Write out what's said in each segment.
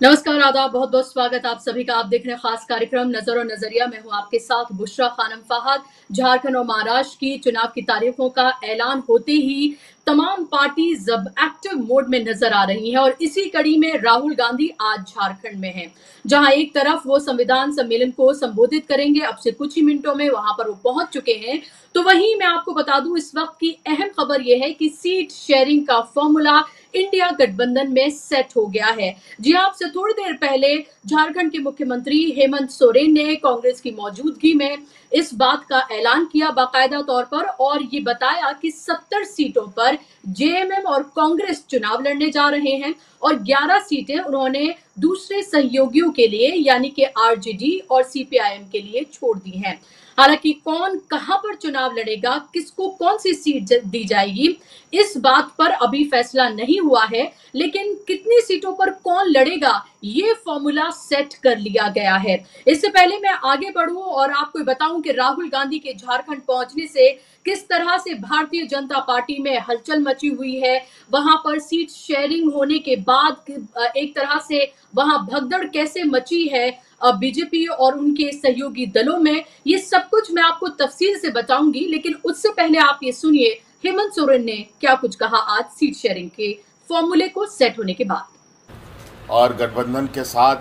नमस्कार, आदाब, बहुत बहुत स्वागत आप सभी का। आप देख रहे हैं खास कार्यक्रम नजर और नजरिया। मैं हूं आपके साथ बुशरा खानम फहद। झारखंड और महाराष्ट्र की चुनाव की तारीखों का ऐलान होते ही तमाम पार्टीज अब एक्टिव मोड में नजर आ रही हैं और इसी कड़ी में राहुल गांधी आज झारखंड में हैं, जहां एक तरफ वो संविधान सम्मेलन को संबोधित करेंगे। अब से कुछ ही मिनटों में वहां पर वो पहुंच चुके हैं। तो वहीं मैं आपको बता दूं, इस वक्त की अहम खबर यह है कि सीट शेयरिंग का फॉर्मूला इंडिया गठबंधन में सेट हो गया है। जी हाँ, आपसे थोड़ी देर पहले झारखंड के मुख्यमंत्री हेमंत सोरेन ने कांग्रेस की मौजूदगी में इस बात का ऐलान किया बाकायदा तौर पर और ये बताया कि 70 सीटों पर जेएमएम और कांग्रेस चुनाव लड़ने जा रहे हैं और 11 सीटें उन्होंने दूसरे सहयोगियों के लिए यानी कि आरजेडी और सीपीआईएम के लिए छोड़ दी हैं। हालांकि कौन कहां पर चुनाव लड़ेगा, किसको कौन सी सीट दी जाएगी, इस बात पर अभी फैसला नहीं हुआ है, लेकिन कितनी सीटों पर कौन लड़ेगा ये फॉर्मूला सेट कर लिया गया है। इससे पहले मैं आगे बढ़ूं और आपको बताऊं कि राहुल गांधी के झारखंड पहुंचने से किस तरह से भारतीय जनता पार्टी में हलचल मची हुई है। वहां पर सीट शेयरिंग होने के बाद एक तरह से वहां भगदड़ कैसे मची है बीजेपी और उनके सहयोगी दलों में, ये सब कुछ मैं आपको तफसील से बताऊंगी। लेकिन उससे पहले आप ये सुनिए हेमंत सोरेन ने क्या कुछ कहा आज सीट शेयरिंग के फॉर्मूले को सेट होने के बाद। और गठबंधन के साथ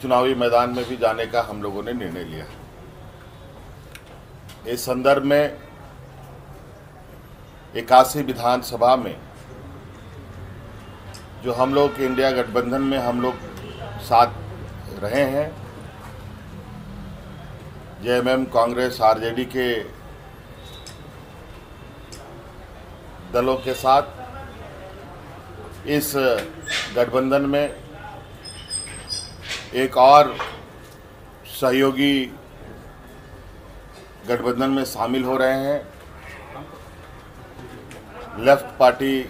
चुनावी मैदान में भी जाने का हम लोगों ने निर्णय लिया। इस संदर्भ में 81 विधानसभा में जो हम लोग इंडिया गठबंधन में हम लोग साथ रहे हैं, जेएमएम, कांग्रेस, आरजेडी के दलों के साथ इस गठबंधन में एक और सहयोगी गठबंधन में शामिल हो रहे हैं। लेफ्ट पार्टी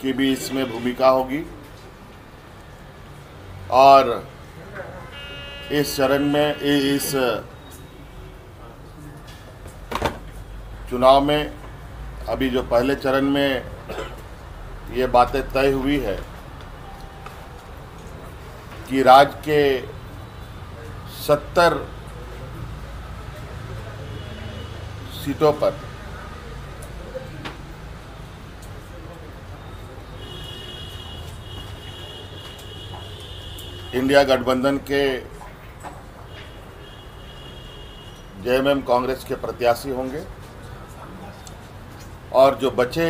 की भी इसमें भूमिका होगी और इस चरण में, इस चुनाव में अभी जो पहले चरण में ये बातें तय हुई है कि राज्य के 70 सीटों पर इंडिया गठबंधन के जेएमएम, कांग्रेस के प्रत्याशी होंगे और जो बचे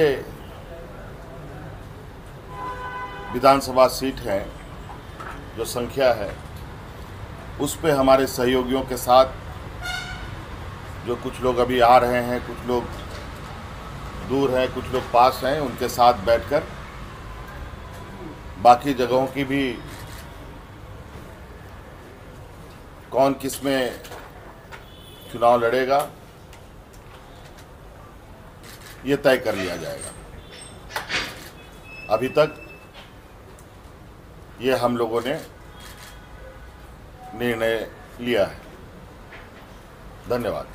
विधानसभा सीट हैं, जो संख्या है, उस पे हमारे सहयोगियों के साथ जो कुछ लोग अभी आ रहे हैं, कुछ लोग दूर हैं, कुछ लोग पास हैं, उनके साथ बैठकर बाकी जगहों की भी कौन किस में चुनाव लड़ेगा ये तय कर लिया जाएगा। अभी तक ये हम लोगों ने निर्णय लिया है। धन्यवाद।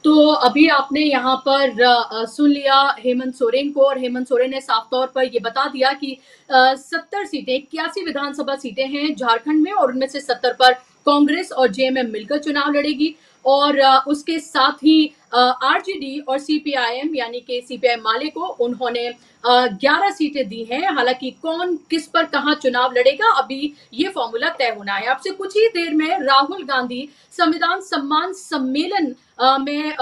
तो अभी आपने यहाँ पर सुन लिया हेमंत सोरेन को और हेमंत सोरेन ने साफ तौर पर ये बता दिया कि 70 सीटें, 81 विधानसभा सीटें हैं झारखंड में और उनमें से 70 पर कांग्रेस और जेएमएम मिलकर चुनाव लड़ेगी और उसके साथ ही आरजेडी और सीपीआईएम यानी कि सीपीआई माले को उन्होंने 11 सीटें दी हैं। हालांकि कौन किस पर कहां चुनाव लड़ेगा अभी ये फॉर्मूला तय होना है। आपसे कुछ ही देर में राहुल गांधी संविधान सम्मान सम्मेलन में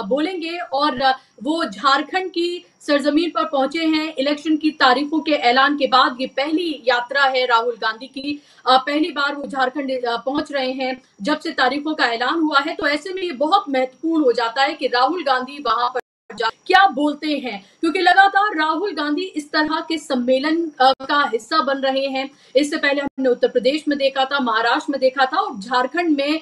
बोलेंगे और वो झारखंड की सरजमीन पर पहुंचे हैं। इलेक्शन की तारीखों के ऐलान के बाद ये पहली यात्रा है राहुल गांधी की। पहली बार वो झारखंड पहुंच रहे हैं जब से तारीखों का ऐलान हुआ है। तो ऐसे में ये बहुत महत्वपूर्ण हो जाता है कि राहुल गांधी वहां पर क्या बोलते हैं, क्योंकि लगातार राहुल गांधी इस तरह के सम्मेलन का हिस्सा बन रहे हैं। इससे पहले हमने उत्तर प्रदेश में देखा था, महाराष्ट्र में देखा था और झारखंड में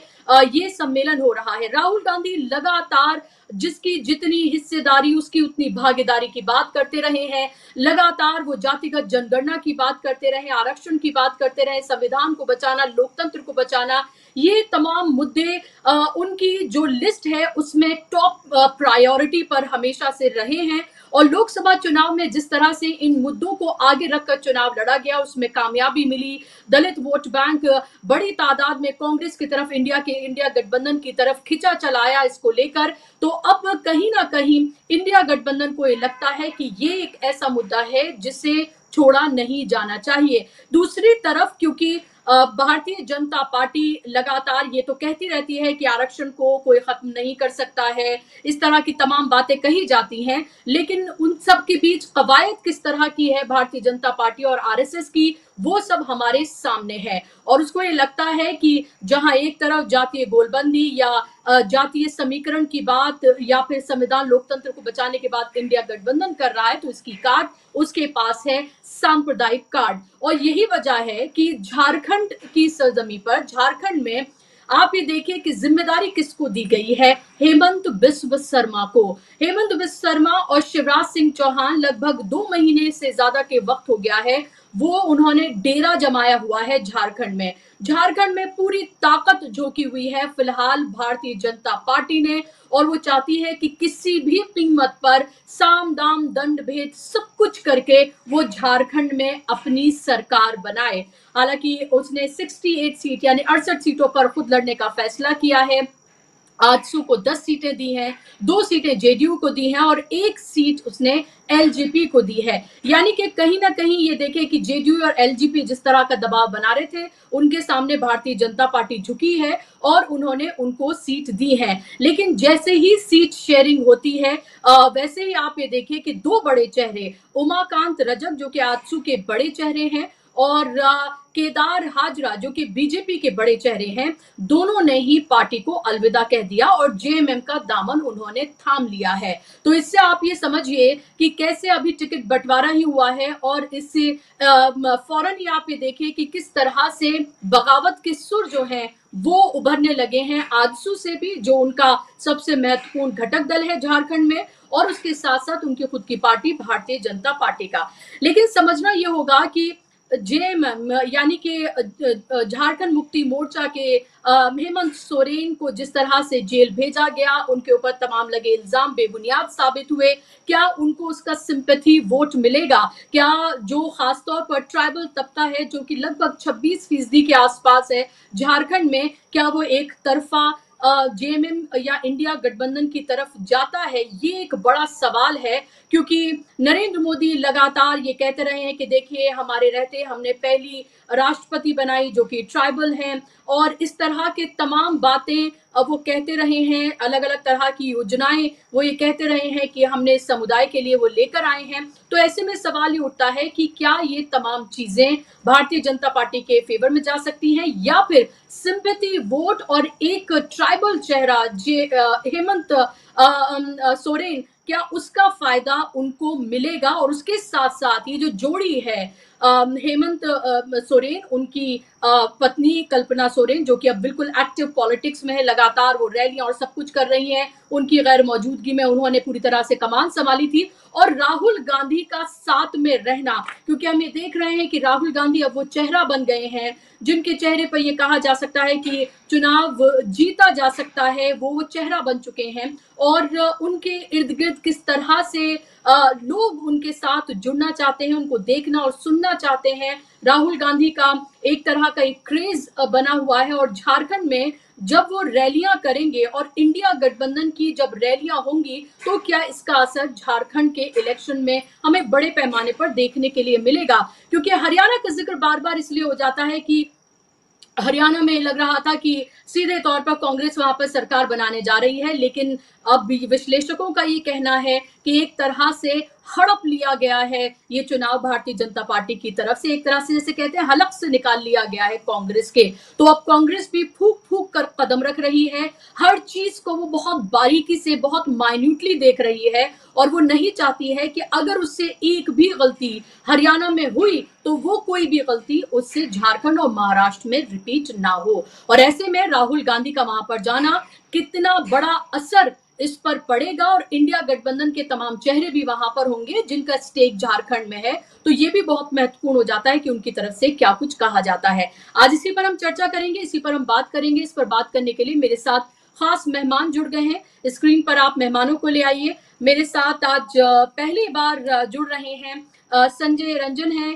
ये सम्मेलन हो रहा है। राहुल गांधी लगातार जिसकी जितनी हिस्सेदारी उसकी उतनी भागीदारी की बात करते रहे हैं। लगातार वो जातिगत जनगणना की बात करते रहे, आरक्षण की बात करते रहे, संविधान को बचाना, लोकतंत्र को बचाना, ये तमाम मुद्दे उनकी जो लिस्ट है उसमें टॉप प्रायोरिटी पर हमेशा से रहे हैं और लोकसभा चुनाव में जिस तरह से इन मुद्दों को आगे रखकर चुनाव लड़ा गया, उसमें कामयाबी मिली। दलित वोट बैंक बड़ी तादाद में कांग्रेस की तरफ, इंडिया गठबंधन की तरफ खिंचा चलाया इसको लेकर। तो अब कहीं ना कहीं इंडिया गठबंधन को ये लगता है कि ये एक ऐसा मुद्दा है जिसे छोड़ा नहीं जाना चाहिए। दूसरी तरफ क्योंकि भारतीय जनता पार्टी लगातार ये तो कहती रहती है कि आरक्षण को कोई खत्म नहीं कर सकता है, इस तरह की तमाम बातें कही जाती हैं, लेकिन उन सब के बीच कवायद किस तरह की है भारतीय जनता पार्टी और आरएसएस की, वो सब हमारे सामने है। और उसको ये लगता है कि जहां एक तरफ जातीय गोलबंदी या जातीय समीकरण की बात या फिर संविधान लोकतंत्र को बचाने के बाद इंडिया गठबंधन कर रहा है, तो इसकी कार्ड उसके पास है सांप्रदायिक कार्ड। और यही वजह है कि झारखंड की सरजमी पर, झारखंड में आप ये देखिए कि जिम्मेदारी किसको दी गई है, हेमंत बिस्व शर्मा को। हेमंत बिस्व शर्मा और शिवराज सिंह चौहान लगभग 2 महीने से ज्यादा के वक्त हो गया है, वो उन्होंने डेरा जमाया हुआ है झारखंड में। झारखंड में पूरी ताकत झोंकी हुई है फिलहाल भारतीय जनता पार्टी ने, और वो चाहती है कि किसी भी कीमत पर साम दाम दंड भेद सब कुछ करके वो झारखंड में अपनी सरकार बनाए। हालांकि उसने 68 सीट यानी 68 सीटों पर खुद लड़ने का फैसला किया है। आजसू को 10 सीटें दी हैं, 2 सीटें जेडीयू को दी हैं और 1 सीट उसने एलजेपी को दी है। यानी कि कहीं ना कहीं ये देखें कि जेडीयू और एलजेपी जिस तरह का दबाव बना रहे थे, उनके सामने भारतीय जनता पार्टी झुकी है और उन्होंने उनको सीट दी है। लेकिन जैसे ही सीट शेयरिंग होती है, वैसे ही आप ये देखिए कि 2 बड़े चेहरे, उमाकांत रजक जो कि आजसू के बड़े चेहरे हैं और केदार हाजरा जो कि बीजेपी के बड़े चेहरे हैं, दोनों ने ही पार्टी को अलविदा कह दिया और जेएमएम का दामन उन्होंने थाम लिया है। तो इससे आप ये समझिए कि कैसे अभी टिकट बंटवारा ही हुआ है और इससे फौरन ही आप ये देखिए कि किस तरह से बगावत के सुर जो हैं वो उभरने लगे हैं आजसू से भी, जो उनका सबसे महत्वपूर्ण घटक दल है झारखंड में, और उसके साथ साथ उनकी खुद की पार्टी भारतीय जनता पार्टी का। लेकिन समझना ये होगा कि जेएमएम यानी कि झारखंड मुक्ति मोर्चा के हेमंत सोरेन को जिस तरह से जेल भेजा गया, उनके ऊपर तमाम लगे इल्जाम बेबुनियाद साबित हुए, क्या उनको उसका सिंपैथी वोट मिलेगा? क्या जो खासतौर पर ट्राइबल तबका है जो कि लगभग 26% के आसपास है झारखंड में, क्या वो एक तरफा जेएमएम या इंडिया गठबंधन की तरफ जाता है? ये एक बड़ा सवाल है, क्योंकि नरेंद्र मोदी लगातार ये कहते रहे हैं कि देखिए हमारे रहते हमने पहली राष्ट्रपति बनाई जो कि ट्राइबल हैं, और इस तरह के तमाम बातें अब वो कहते रहे हैं, अलग अलग तरह की योजनाएं वो ये कहते रहे हैं कि हमने इस समुदाय के लिए वो लेकर आए हैं। तो ऐसे में सवाल ये उठता है कि क्या ये तमाम चीजें भारतीय जनता पार्टी के फेवर में जा सकती हैं, या फिर सिंपैथी वोट और एक ट्राइबल चेहरा हेमंत सोरेन, क्या उसका फायदा उनको मिलेगा? और उसके साथ साथ ये जो जोड़ी है हेमंत सोरेन, उनकी पत्नी कल्पना सोरेन जो कि अब बिल्कुल एक्टिव पॉलिटिक्स में है, लगातार वो रैलियां और सब कुछ कर रही हैं, उनकी गैर मौजूदगी में उन्होंने पूरी तरह से कमान संभाली थी। और राहुल गांधी का साथ में रहना, क्योंकि हम ये देख रहे हैं कि राहुल गांधी अब वो चेहरा बन गए हैं जिनके चेहरे पर ये कहा जा सकता है कि चुनाव जीता जा सकता है, वो चेहरा बन चुके हैं। और उनके इर्द गिर्द किस तरह से लोग उनके साथ जुड़ना चाहते हैं, उनको देखना और सुनना चाहते हैं। राहुल गांधी का एक तरह का एक क्रेज बना हुआ है, और झारखंड में जब वो रैलियां करेंगे और इंडिया गठबंधन की जब रैलियां होंगी, तो क्या इसका असर झारखंड के इलेक्शन में हमें बड़े पैमाने पर देखने के लिए मिलेगा? क्योंकि हरियाणा का जिक्र बार बार इसलिए हो जाता है कि हरियाणा में लग रहा था कि सीधे तौर पर कांग्रेस वहां पर सरकार बनाने जा रही है, लेकिन अब विश्लेषकों का ये कहना है कि एक तरह से हड़प लिया गया है ये चुनाव भारतीय जनता पार्टी की तरफ से, एक तरह से जैसे कहते हैं हलक से निकाल लिया गया है कांग्रेस के। तो अब कांग्रेस भी फूक फूक कर कदम रख रही है, हर चीज को वो बहुत बारीकी से, बहुत माइन्यूटली देख रही है, और वो नहीं चाहती है कि अगर उससे एक भी गलती हरियाणा में हुई तो वो कोई भी गलती उससे झारखंड और महाराष्ट्र में रिपीट ना हो। और ऐसे में राहुल गांधी का वहां पर जाना कितना बड़ा असर इस पर पड़ेगा, और इंडिया गठबंधन के तमाम चेहरे भी वहां पर होंगे जिनका स्टेक झारखंड में है, तो ये भी बहुत महत्वपूर्ण हो जाता है कि उनकी तरफ से क्या कुछ कहा जाता है। आज इसी पर हम चर्चा करेंगे, इसी पर हम बात करेंगे। इस पर बात करने के लिए मेरे साथ खास मेहमान जुड़ गए हैं। स्क्रीन पर आप मेहमानों को ले आइए। मेरे साथ आज पहली बार जुड़ रहे हैं संजय रंजन हैं।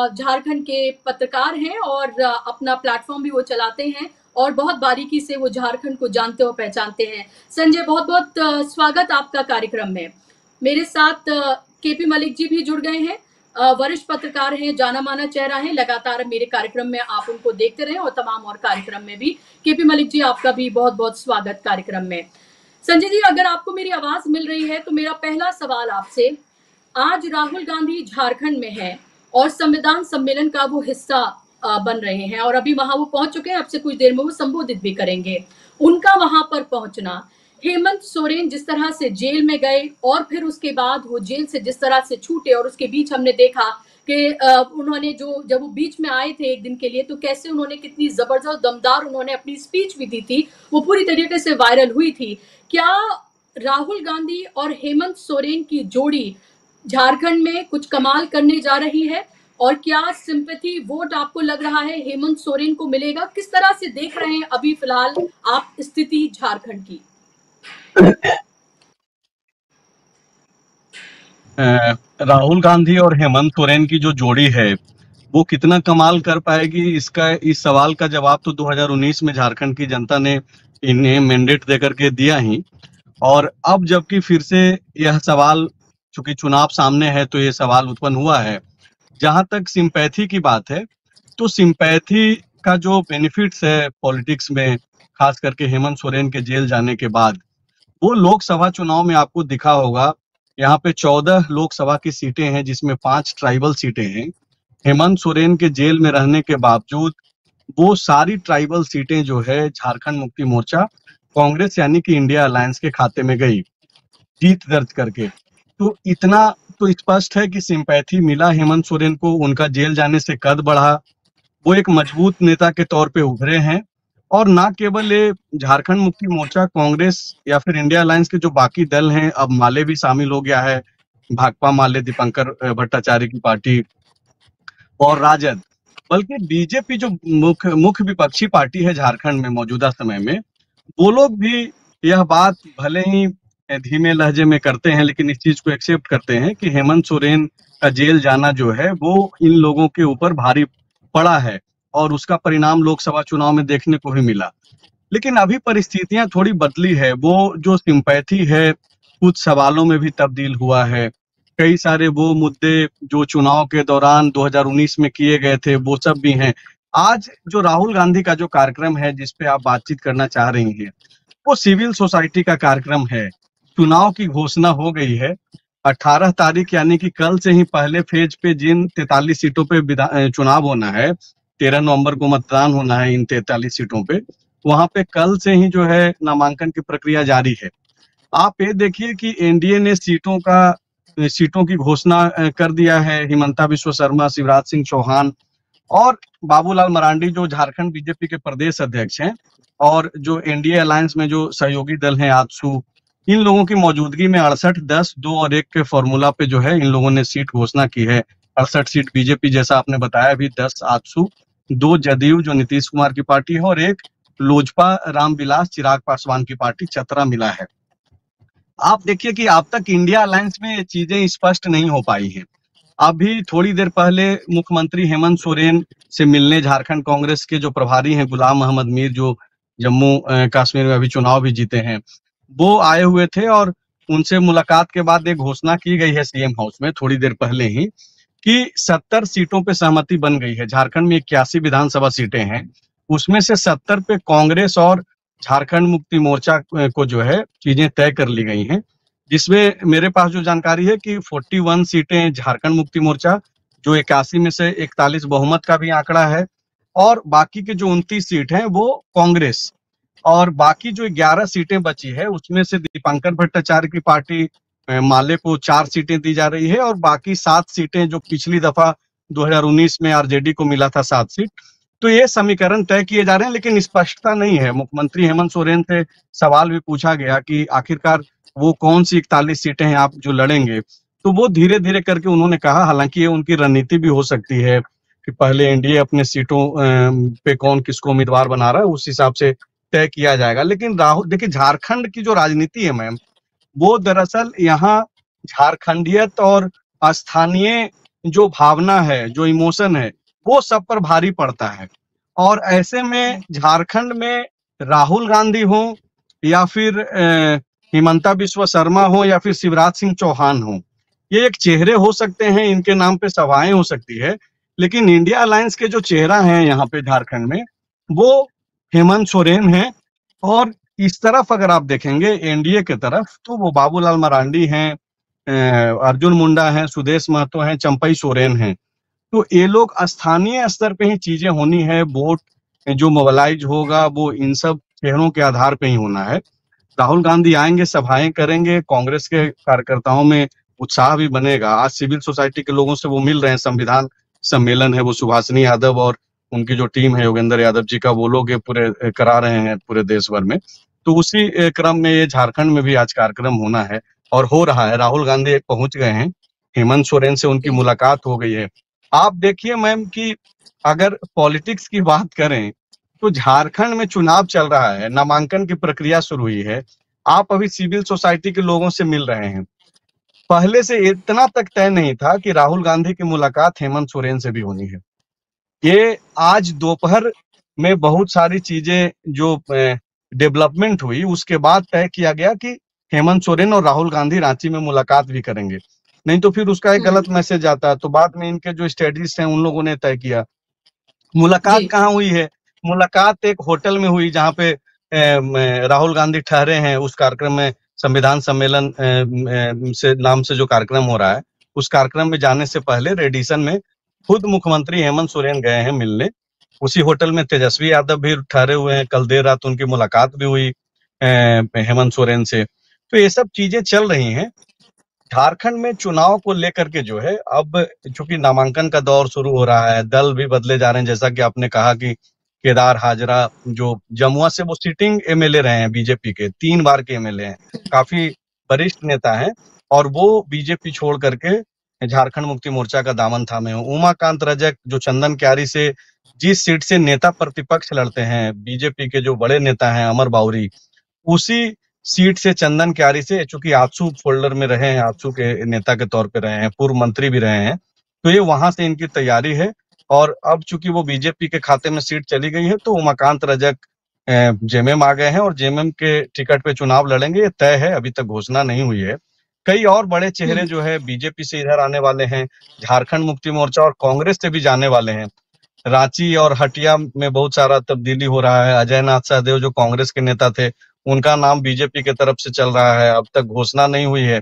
झारखंड के पत्रकार हैं और अपना प्लेटफॉर्म भी वो चलाते हैं और बहुत बारीकी से वो झारखंड को जानते और पहचानते हैं। संजय, बहुत बहुत स्वागत आपका कार्यक्रम में। मेरे साथ केपी मलिक जी भी जुड़ गए हैं। वरिष्ठ पत्रकार हैं, जाना माना चेहरा है। लगातार मेरे कार्यक्रम में आप उनको देखते रहे और तमाम और कार्यक्रम में भी। केपी मलिक जी, आपका भी बहुत बहुत स्वागत कार्यक्रम में। संजय जी, अगर आपको मेरी आवाज मिल रही है तो मेरा पहला सवाल आपसे, आज राहुल गांधी झारखंड में है और संविधान सम्मेलन का वो हिस्सा बन रहे हैं और अभी वहां वो पहुंच चुके हैं। अब से कुछ देर में वो संबोधित भी करेंगे। उनका वहां पर पहुंचना, हेमंत सोरेन जिस तरह से जेल में गए और फिर उसके बाद वो जेल से जिस तरह से छूटे और उसके बीच हमने देखा कि उन्होंने जब वो बीच में आए थे एक दिन के लिए, तो कैसे उन्होंने कितनी जबरदस्त दमदार उन्होंने अपनी स्पीच भी दी थी, वो पूरी तरीके से वायरल हुई थी। क्या राहुल गांधी और हेमंत सोरेन की जोड़ी झारखंड में कुछ कमाल करने जा रही है? और क्या सिंपैथी वोट आपको लग रहा है हेमंत सोरेन को मिलेगा? किस तरह से देख रहे हैं अभी फिलहाल आप स्थिति झारखंड की? राहुल गांधी और हेमंत सोरेन की जो जोड़ी है वो कितना कमाल कर पाएगी, इस सवाल का जवाब तो 2019 में झारखंड की जनता ने इन्हें मैंडेट देकर के दिया ही। और अब जबकि फिर से यह सवाल, चूंकि चुनाव सामने है तो ये सवाल उत्पन्न हुआ है। जहां तक सिंपैथी की बात है तो सिंपैथी का जो बेनिफिट्स है पॉलिटिक्स में, खास करके हेमंत सोरेन के जेल जाने के बाद, वो लोकसभा चुनाव में आपको दिखा होगा। यहाँ पे 14 लोकसभा की सीटें हैं जिसमें 5 ट्राइबल सीटें हैं। हेमंत सोरेन के जेल में रहने के बावजूद वो सारी ट्राइबल सीटें जो है झारखंड मुक्ति मोर्चा कांग्रेस यानी कि इंडिया अलायंस के खाते में गई, जीत दर्ज करके। तो इतना तो स्पष्ट है कि सिंपैथी मिला हेमंत सोरेन को, उनका जेल जाने से कद बढ़ा, वो एक मजबूत नेता के तौर पे उभरे हैं। और ना केवल ये झारखंड मुक्ति मोर्चा, कांग्रेस या फिर इंडिया अलायंस के जो बाकी दल हैं, अब माले भी शामिल हो गया है, भाकपा माले, दीपंकर भट्टाचार्य की पार्टी, और राजद, बल्कि बीजेपी जो मुख्य विपक्षी पार्टी है झारखंड में मौजूदा समय में, वो लोग भी यह बात भले ही धीमे लहजे में करते हैं लेकिन इस चीज को एक्सेप्ट करते हैं कि हेमंत सोरेन का जेल जाना जो है वो इन लोगों के ऊपर भारी पड़ा है और उसका परिणाम लोकसभा चुनाव में देखने को भी मिला। लेकिन अभी परिस्थितियां थोड़ी बदली है। वो जो सिंपैथी है कुछ सवालों में भी तब्दील हुआ है। कई सारे वो मुद्दे जो चुनाव के दौरान 2019 में किए गए थे वो सब भी हैं। आज जो राहुल गांधी का जो कार्यक्रम है जिस पे आप बातचीत करना चाह रही हैं, वो सिविल सोसाइटी का कार्यक्रम है। चुनाव की घोषणा हो गई है 18 तारीख, यानी कि कल से ही पहले फेज पे जिन 43 सीटों पे चुनाव होना है, 13 नवंबर को मतदान होना है इन 43 सीटों पे, वहां पे कल से ही जो है नामांकन की प्रक्रिया जारी है। आप ये देखिए कि एनडीए ने सीटों की घोषणा कर दिया है। हिमंता बिस्वा शर्मा, शिवराज सिंह चौहान और बाबूलाल मरांडी जो झारखंड बीजेपी के प्रदेश अध्यक्ष हैं, और जो एनडीए अलायंस में जो सहयोगी दल हैं आजसू, इन लोगों की मौजूदगी में 68, 10, 2 और 1 के फॉर्मूला पे जो है इन लोगों ने सीट घोषणा की है। 68 सीट बीजेपी, जैसा आपने बताया भी, 10 आजसू, 2 जदयू जो नीतीश कुमार की पार्टी है, और 1 लोजपा रामविलास चिराग पासवान की पार्टी चतरा मिला है। आप देखिए कि अब तक इंडिया अलायंस में ये चीजें स्पष्ट नहीं हो पाई हैं। अभी थोड़ी देर पहले मुख्यमंत्री हेमंत सोरेन से मिलने झारखंड कांग्रेस के जो प्रभारी हैं गुलाम मोहम्मद मीर, जो जम्मू कश्मीर में अभी चुनाव भी जीते हैं, वो आए हुए थे और उनसे मुलाकात के बाद एक घोषणा की गई है सीएम हाउस में थोड़ी देर पहले ही कि 70 सीटों पे सहमति बन गई है। झारखंड में 81 विधानसभा सीटें हैं, उसमें से 70 पे कांग्रेस और झारखंड मुक्ति मोर्चा को जो है चीजें तय कर ली गई हैं, जिसमें मेरे पास जो जानकारी है कि 41 सीटें झारखंड मुक्ति मोर्चा, जो 81 में से 41 बहुमत का भी आंकड़ा है, और बाकी के जो 29 सीट हैं वो कांग्रेस, और बाकी जो 11 सीटें बची है उसमें से दीपंकर भट्टाचार्य की पार्टी माले को 4 सीटें दी जा रही है, और बाकी 7 सीटें जो पिछली दफा 2019 में आरजेडी को मिला था 7 सीट। तो ये समीकरण तय किए जा रहे हैं, लेकिन स्पष्टता नहीं है। मुख्यमंत्री हेमंत सोरेन से सवाल भी पूछा गया कि आखिरकार वो कौन सी 41 सीटें हैं आप जो लड़ेंगे, तो वो धीरे धीरे करके उन्होंने कहा, हालांकि ये उनकी रणनीति भी हो सकती है कि पहले एनडीए अपने सीटों पे कौन किसको उम्मीदवार बना रहा है उस हिसाब से तय किया जाएगा। लेकिन राहुल, देखिए झारखंड की जो राजनीति है मैम, वो दरअसल यहाँ झारखंडियत और स्थानीय जो भावना है, जो इमोशन है, वो सब पर भारी पड़ता है। और ऐसे में झारखंड में राहुल गांधी हो या फिर हिमंता बिस्वा शर्मा हो या फिर शिवराज सिंह चौहान हो, ये एक चेहरे हो सकते हैं, इनके नाम पे सभाएं हो सकती है, लेकिन इंडिया अलायंस के जो चेहरा हैं यहाँ पे झारखंड में, वो हेमंत सोरेन है। और इस तरफ अगर आप देखेंगे एनडीए के तरफ, तो वो बाबूलाल मरांडी हैं, अर्जुन मुंडा हैं, सुदेश महतो हैं, चंपई सोरेन हैं। तो ये लोग स्थानीय स्तर पे ही चीजें होनी है, वोट जो मोबिलाइज होगा वो इन सब चेहरों के आधार पे ही होना है। राहुल गांधी आएंगे, सभाएं करेंगे, कांग्रेस के कार्यकर्ताओं में उत्साह भी बनेगा। आज सिविल सोसाइटी के लोगों से वो मिल रहे हैं, संविधान सम्मेलन है, वो सुभाषिनी यादव और उनकी जो टीम है योगेंद्र यादव जी का, वो लोग ये पूरे करा रहे हैं पूरे देश भर में। तो उसी क्रम में ये झारखंड में भी आज कार्यक्रम होना है और हो रहा है। राहुल गांधी पहुंच गए हैं, हेमंत सोरेन से उनकी मुलाकात हो गई है। आप देखिए मैम कि अगर पॉलिटिक्स की बात करें तो झारखंड में चुनाव चल रहा है, नामांकन की प्रक्रिया शुरू हुई है, आप अभी सिविल सोसाइटी के लोगों से मिल रहे हैं। पहले से इतना तक तय नहीं था कि राहुल गांधी की मुलाकात हेमंत सोरेन से भी होनी है। ये आज दोपहर में बहुत सारी चीजें जो डेवलपमेंट हुई, उसके बाद तय किया गया कि हेमंत सोरेन और राहुल गांधी रांची में मुलाकात भी करेंगे। नहीं तो फिर उसका एक गलत मैसेज आता है। तो बाद में इनके जो स्टडीज हैं उन लोगों ने तय किया। मुलाकात जी। कहाँ हुई है? मुलाकात एक होटल में हुई जहाँ पे राहुल गांधी ठहरे हैं। उस कार्यक्रम में संविधान सम्मेलन से नाम से जो कार्यक्रम हो रहा है, उस कार्यक्रम में जाने से पहले रेडिसन में खुद मुख्यमंत्री हेमंत सोरेन गए हैं मिलने। उसी होटल में तेजस्वी यादव भी ठहरे हुए हैं। कल देर रात उनकी मुलाकात भी हुई हेमंत सोरेन से। तो ये सब चीजें चल रही हैं। झारखंड में चुनाव को लेकर के जो है, अब चूंकि नामांकन का दौर शुरू हो रहा है, दल भी बदले जा रहे हैं। जैसा कि आपने कहा कि केदार हाजरा जो जमुआ से, वो सिटिंग एमएलए रहे हैं बीजेपी के, 3 बार के एमएलए हैं, काफी वरिष्ठ नेता हैं, और वो बीजेपी छोड़ करके झारखंड मुक्ति मोर्चा का दामन थामे हो। उमाकांत रजक जो चंदन क्यारी से, जिस सीट से नेता प्रतिपक्ष लड़ते हैं, बीजेपी के जो बड़े नेता हैं अमर बाउरी, उसी सीट से चंदन क्यारी से, चूंकि आजसू फोल्डर में रहे हैं, आजसू के नेता के तौर पे रहे हैं, पूर्व मंत्री भी रहे हैं, तो ये वहां से इनकी तैयारी है। और अब चूंकि वो बीजेपी के खाते में सीट चली गई है, तो उमाकांत रजक जेएमएम आ गए हैं और जेएमएम के टिकट पे चुनाव लड़ेंगे। ये तय है, अभी तक घोषणा नहीं हुई है। कई और बड़े चेहरे जो है बीजेपी से इधर आने वाले हैं, झारखंड मुक्ति मोर्चा और कांग्रेस से भी जाने वाले हैं। रांची और हटिया में बहुत सारा तब्दीली हो रहा है। अजय नाथ सहदेव जो कांग्रेस के नेता थे, उनका नाम बीजेपी की तरफ से चल रहा है, अब तक घोषणा नहीं हुई है।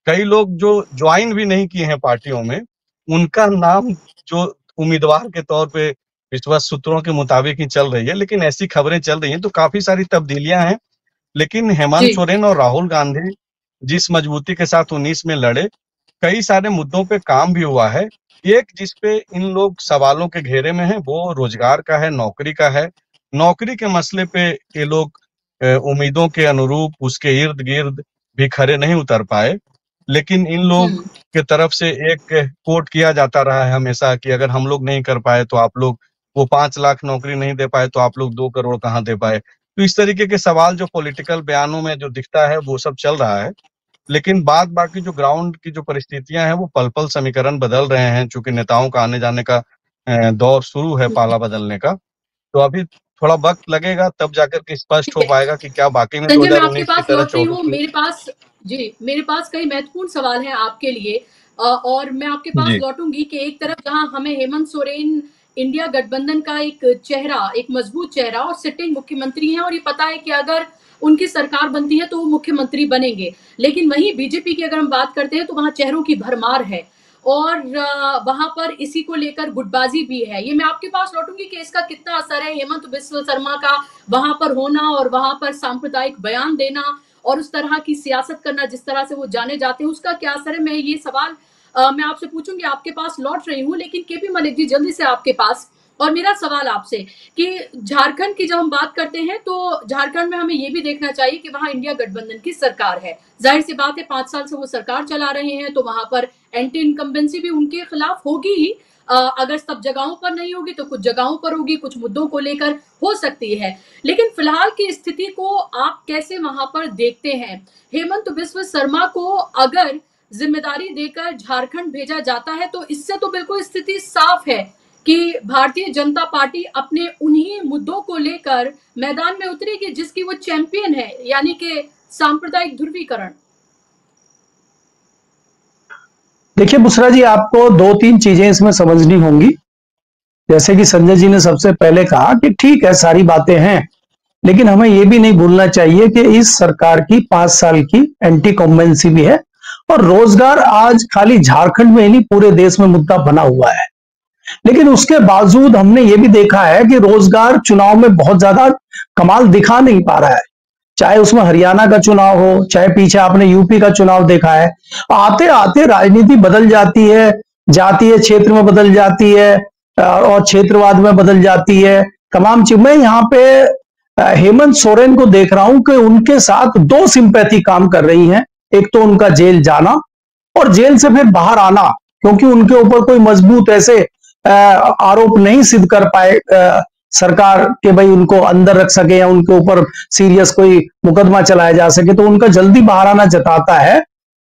कई लोग जो ज्वाइन भी नहीं किए हैं पार्टियों में, उनका नाम जो उम्मीदवार के तौर पे विश्वास सूत्रों के मुताबिक ही चल रही है, लेकिन ऐसी खबरें चल रही हैं। तो काफी सारी तब्दीलियां हैं। लेकिन हेमंत जी। सोरेन और राहुल गांधी जिस मजबूती के साथ 19 में लड़े, कई सारे मुद्दों पे काम भी हुआ है। एक जिस पे इन लोग सवालों के घेरे में है, वो रोजगार का है, नौकरी का है। नौकरी के मसले पे ये लोग उम्मीदों के अनुरूप उसके इर्द गिर्द भी खरे नहीं उतर पाए। लेकिन इन लोग के तरफ से एक कोट किया जाता रहा है हमेशा कि अगर हम लोग नहीं कर पाए तो आप लोग, वो 5 लाख नौकरी नहीं दे पाए तो आप लोग 2 करोड़ कहाँ दे पाए। तो इस तरीके के सवाल जो पॉलिटिकल बयानों में जो दिखता है, वो सब चल रहा है। लेकिन बाद बाकी जो ग्राउंड की जो परिस्थितियां हैं, वो पल-पल समीकरण बदल रहे हैं। चूंकि नेताओं का आने जाने का दौर शुरू है, पाला बदलने का, तो अभी थोड़ा वक्त लगेगा, तब जाकर के स्पष्ट हो पाएगा कि क्या वाकई में संजय, मैं आपके 2019 की पास तरह लौट रही हूँ। 24 मेरे पास कई महत्वपूर्ण सवाल हैं आपके लिए, और मैं आपके पास जी लौटूंगी कि एक तरफ जहां हमें हेमंत सोरेन इंडिया गठबंधन का एक चेहरा, एक मजबूत चेहरा और सिटिंग मुख्यमंत्री हैं, और ये पता है कि अगर उनकी सरकार बनती है तो वो मुख्यमंत्री बनेंगे। लेकिन वहीं बीजेपी की अगर हम बात करते हैं तो वहां चेहरों की भरमार है, और वहां पर इसी को लेकर गुटबाजी भी है। ये मैं आपके पास लौटूंगी कि इसका कितना असर है हेमंत बिस्वा शर्मा का वहां पर होना और वहां पर सांप्रदायिक बयान देना और उस तरह की सियासत करना जिस तरह से वो जाने जाते हैं, उसका क्या असर है। मैं ये सवाल मैं आपसे पूछूंगी, आपके पास लौट रही हूँ। लेकिन केपी मलिक जी, जल्दी से आपके पास, और मेरा सवाल आपसे कि झारखंड की जब हम बात करते हैं तो झारखंड में हमें ये भी देखना चाहिए कि वहां इंडिया गठबंधन की सरकार है। जाहिर सी बात है, 5 साल से वो सरकार चला रहे हैं, तो वहां पर एंटी इनकम्बेंसी भी उनके खिलाफ होगी ही। अगर सब जगहों पर नहीं होगी तो कुछ जगहों पर होगी, कुछ मुद्दों को लेकर हो सकती है। लेकिन फिलहाल की स्थिति को आप कैसे वहां पर देखते हैं? हेमंत बिस्व शर्मा को अगर जिम्मेदारी देकर झारखंड भेजा जाता है तो इससे तो बिल्कुल स्थिति साफ है कि भारतीय जनता पार्टी अपने उन्हीं मुद्दों को लेकर मैदान में उतरेगी जिसकी वो चैंपियन है, यानी कि सांप्रदायिक ध्रुवीकरण। देखिए बुशरा जी, आपको दो तीन चीजें इसमें समझनी होंगी। जैसे कि संजय जी ने सबसे पहले कहा कि ठीक है, सारी बातें हैं, लेकिन हमें यह भी नहीं भूलना चाहिए कि इस सरकार की 5 साल की एंटी कॉम्बेंसी भी है और रोजगार आज खाली झारखंड में ही नहीं पूरे देश में मुद्दा बना हुआ है। लेकिन उसके बावजूद हमने ये भी देखा है कि रोजगार चुनाव में बहुत ज्यादा कमाल दिखा नहीं पा रहा है। चाहे उसमें हरियाणा का चुनाव हो, चाहे पीछे आपने यूपी का चुनाव देखा है, आते आते राजनीति बदल जाती है, जातीय क्षेत्र में बदल जाती है और क्षेत्रवाद में बदल जाती है। तमाम चीज मैं यहाँ पे हेमंत सोरेन को देख रहा हूं कि उनके साथ दो सिंपैथी काम कर रही हैं। एक तो उनका जेल जाना और जेल से फिर बाहर आना, क्योंकि उनके ऊपर कोई मजबूत ऐसे आरोप नहीं सिद्ध कर पाए सरकार के भाई उनको अंदर रख सके या उनके ऊपर सीरियस कोई मुकदमा चलाया जा सके, तो उनका जल्दी बाहर आना जताता है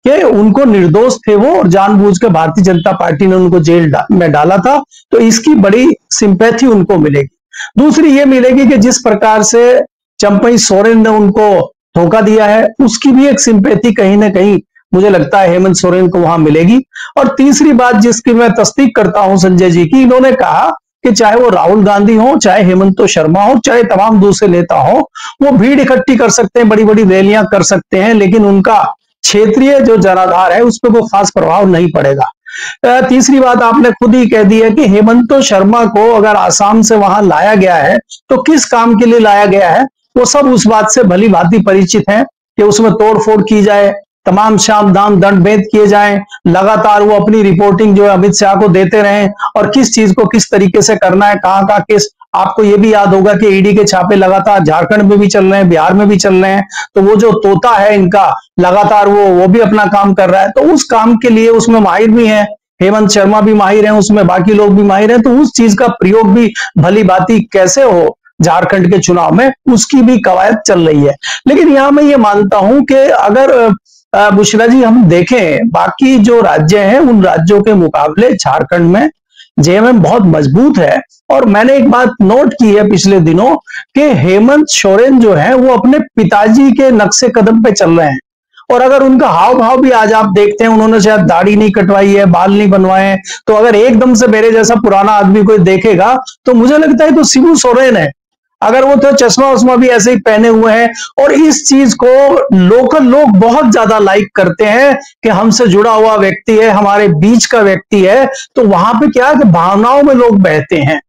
कि उनको निर्दोष थे वो और जानबूझ के भारतीय जनता पार्टी ने उनको जेल में डाला था। तो इसकी बड़ी सिंपैथी उनको मिलेगी। दूसरी ये मिलेगी कि जिस प्रकार से चंपई सोरेन ने उनको धोखा दिया है, उसकी भी एक सिंपैथी कहीं ना कहीं मुझे लगता है हेमंत सोरेन को वहां मिलेगी। और तीसरी बात जिसकी मैं तस्दीक करता हूं संजय जी की, इन्होंने कहा कि चाहे वो राहुल गांधी हो, चाहे हेमंत शर्मा हो, चाहे तमाम दूसरे नेता हो, वो भीड़ इकट्ठी कर सकते हैं, बड़ी बड़ी रैलियां कर सकते हैं, लेकिन उनका क्षेत्रीय जो जनाधार है उस पर कोई खास प्रभाव नहीं पड़ेगा। तीसरी बात आपने खुद ही कह दी है कि हेमंत शर्मा को अगर आसाम से वहां लाया गया है तो किस काम के लिए लाया गया है, वो सब उस बात से भली भांति परिचित हैं कि उसमें तोड़फोड़ की जाए, तमाम शाम दाम दंड भेद किए जाएं, लगातार वो अपनी रिपोर्टिंग जो है अमित शाह को देते रहें और किस चीज को किस तरीके से करना है, कहाँ का किस। आपको ये भी याद होगा कि ईडी के छापे लगातार झारखंड में भी चल रहे हैं, बिहार में भी चल रहे हैं, तो वो जो तोता है इनका लगातार वो भी अपना काम कर रहा है। तो उस काम के लिए उसमें माहिर भी है, हेमंत शर्मा भी माहिर हैं उसमें, बाकी लोग भी माहिर हैं, तो उस चीज का प्रयोग भी भली भांति कैसे हो झारखंड के चुनाव में, उसकी भी कवायद चल रही है। लेकिन यहां मैं ये मानता हूं कि अगर बुशरा जी हम देखें बाकी जो राज्य हैं उन राज्यों के मुकाबले झारखंड में जेएमएम बहुत मजबूत है। और मैंने एक बात नोट की है पिछले दिनों कि हेमंत सोरेन जो है वो अपने पिताजी के नक्शे कदम पे चल रहे हैं। और अगर उनका हाव भाव भी आज आप देखते हैं, उन्होंने शायद दाढ़ी नहीं कटवाई है, बाल नहीं बनवाए हैं, तो अगर एकदम से मेरे जैसा पुराना आदमी कोई देखेगा तो मुझे लगता है तो शिबू सोरेन है। अगर वो तो चश्मा उस्मा भी ऐसे ही पहने हुए हैं। और इस चीज को लोकल लोग बहुत ज्यादा लाइक करते हैं कि हमसे जुड़ा हुआ व्यक्ति है, हमारे बीच का व्यक्ति है। तो वहां पे क्या है कि भावनाओं में लोग बहते हैं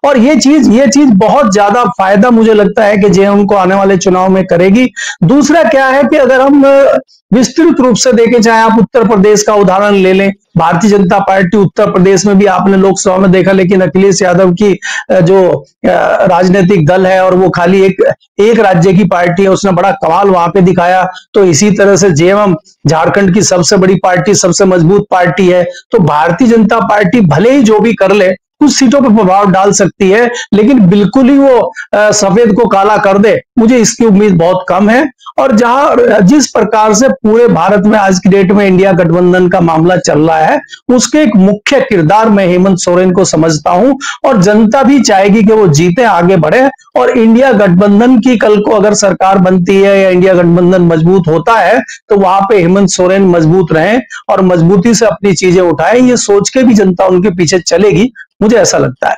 और ये चीज बहुत ज्यादा फायदा मुझे लगता है कि जेएमएम को आने वाले चुनाव में करेगी। दूसरा क्या है कि अगर हम विस्तृत रूप से देखें, चाहे आप उत्तर प्रदेश का उदाहरण ले लें, भारतीय जनता पार्टी उत्तर प्रदेश में भी आपने लोकसभा में देखा, लेकिन अखिलेश यादव की जो राजनीतिक दल है और वो खाली एक राज्य की पार्टी है, उसने बड़ा कमाल वहां पे दिखाया। तो इसी तरह से जेएमएम झारखंड की सबसे बड़ी पार्टी, सबसे मजबूत पार्टी है। तो भारतीय जनता पार्टी भले ही जो भी कर ले कुछ सीटों पर प्रभाव डाल सकती है, लेकिन बिल्कुल ही वो सफेद को काला कर दे, मुझे इसकी उम्मीद बहुत कम है। और जिस प्रकार से पूरे भारत में आज की डेट में इंडिया गठबंधन का मामला चल रहा है, उसके एक मुख्य किरदार मैं हेमंत सोरेन को समझता हूं। और जनता भी चाहेगी कि वो जीते, आगे बढ़े और इंडिया गठबंधन की कल को अगर सरकार बनती है या इंडिया गठबंधन मजबूत होता है तो वहां पे हेमंत सोरेन मजबूत रहें और मजबूती से अपनी चीजें उठाएं, ये सोच के भी जनता उनके पीछे चलेगी, मुझे ऐसा लगता है।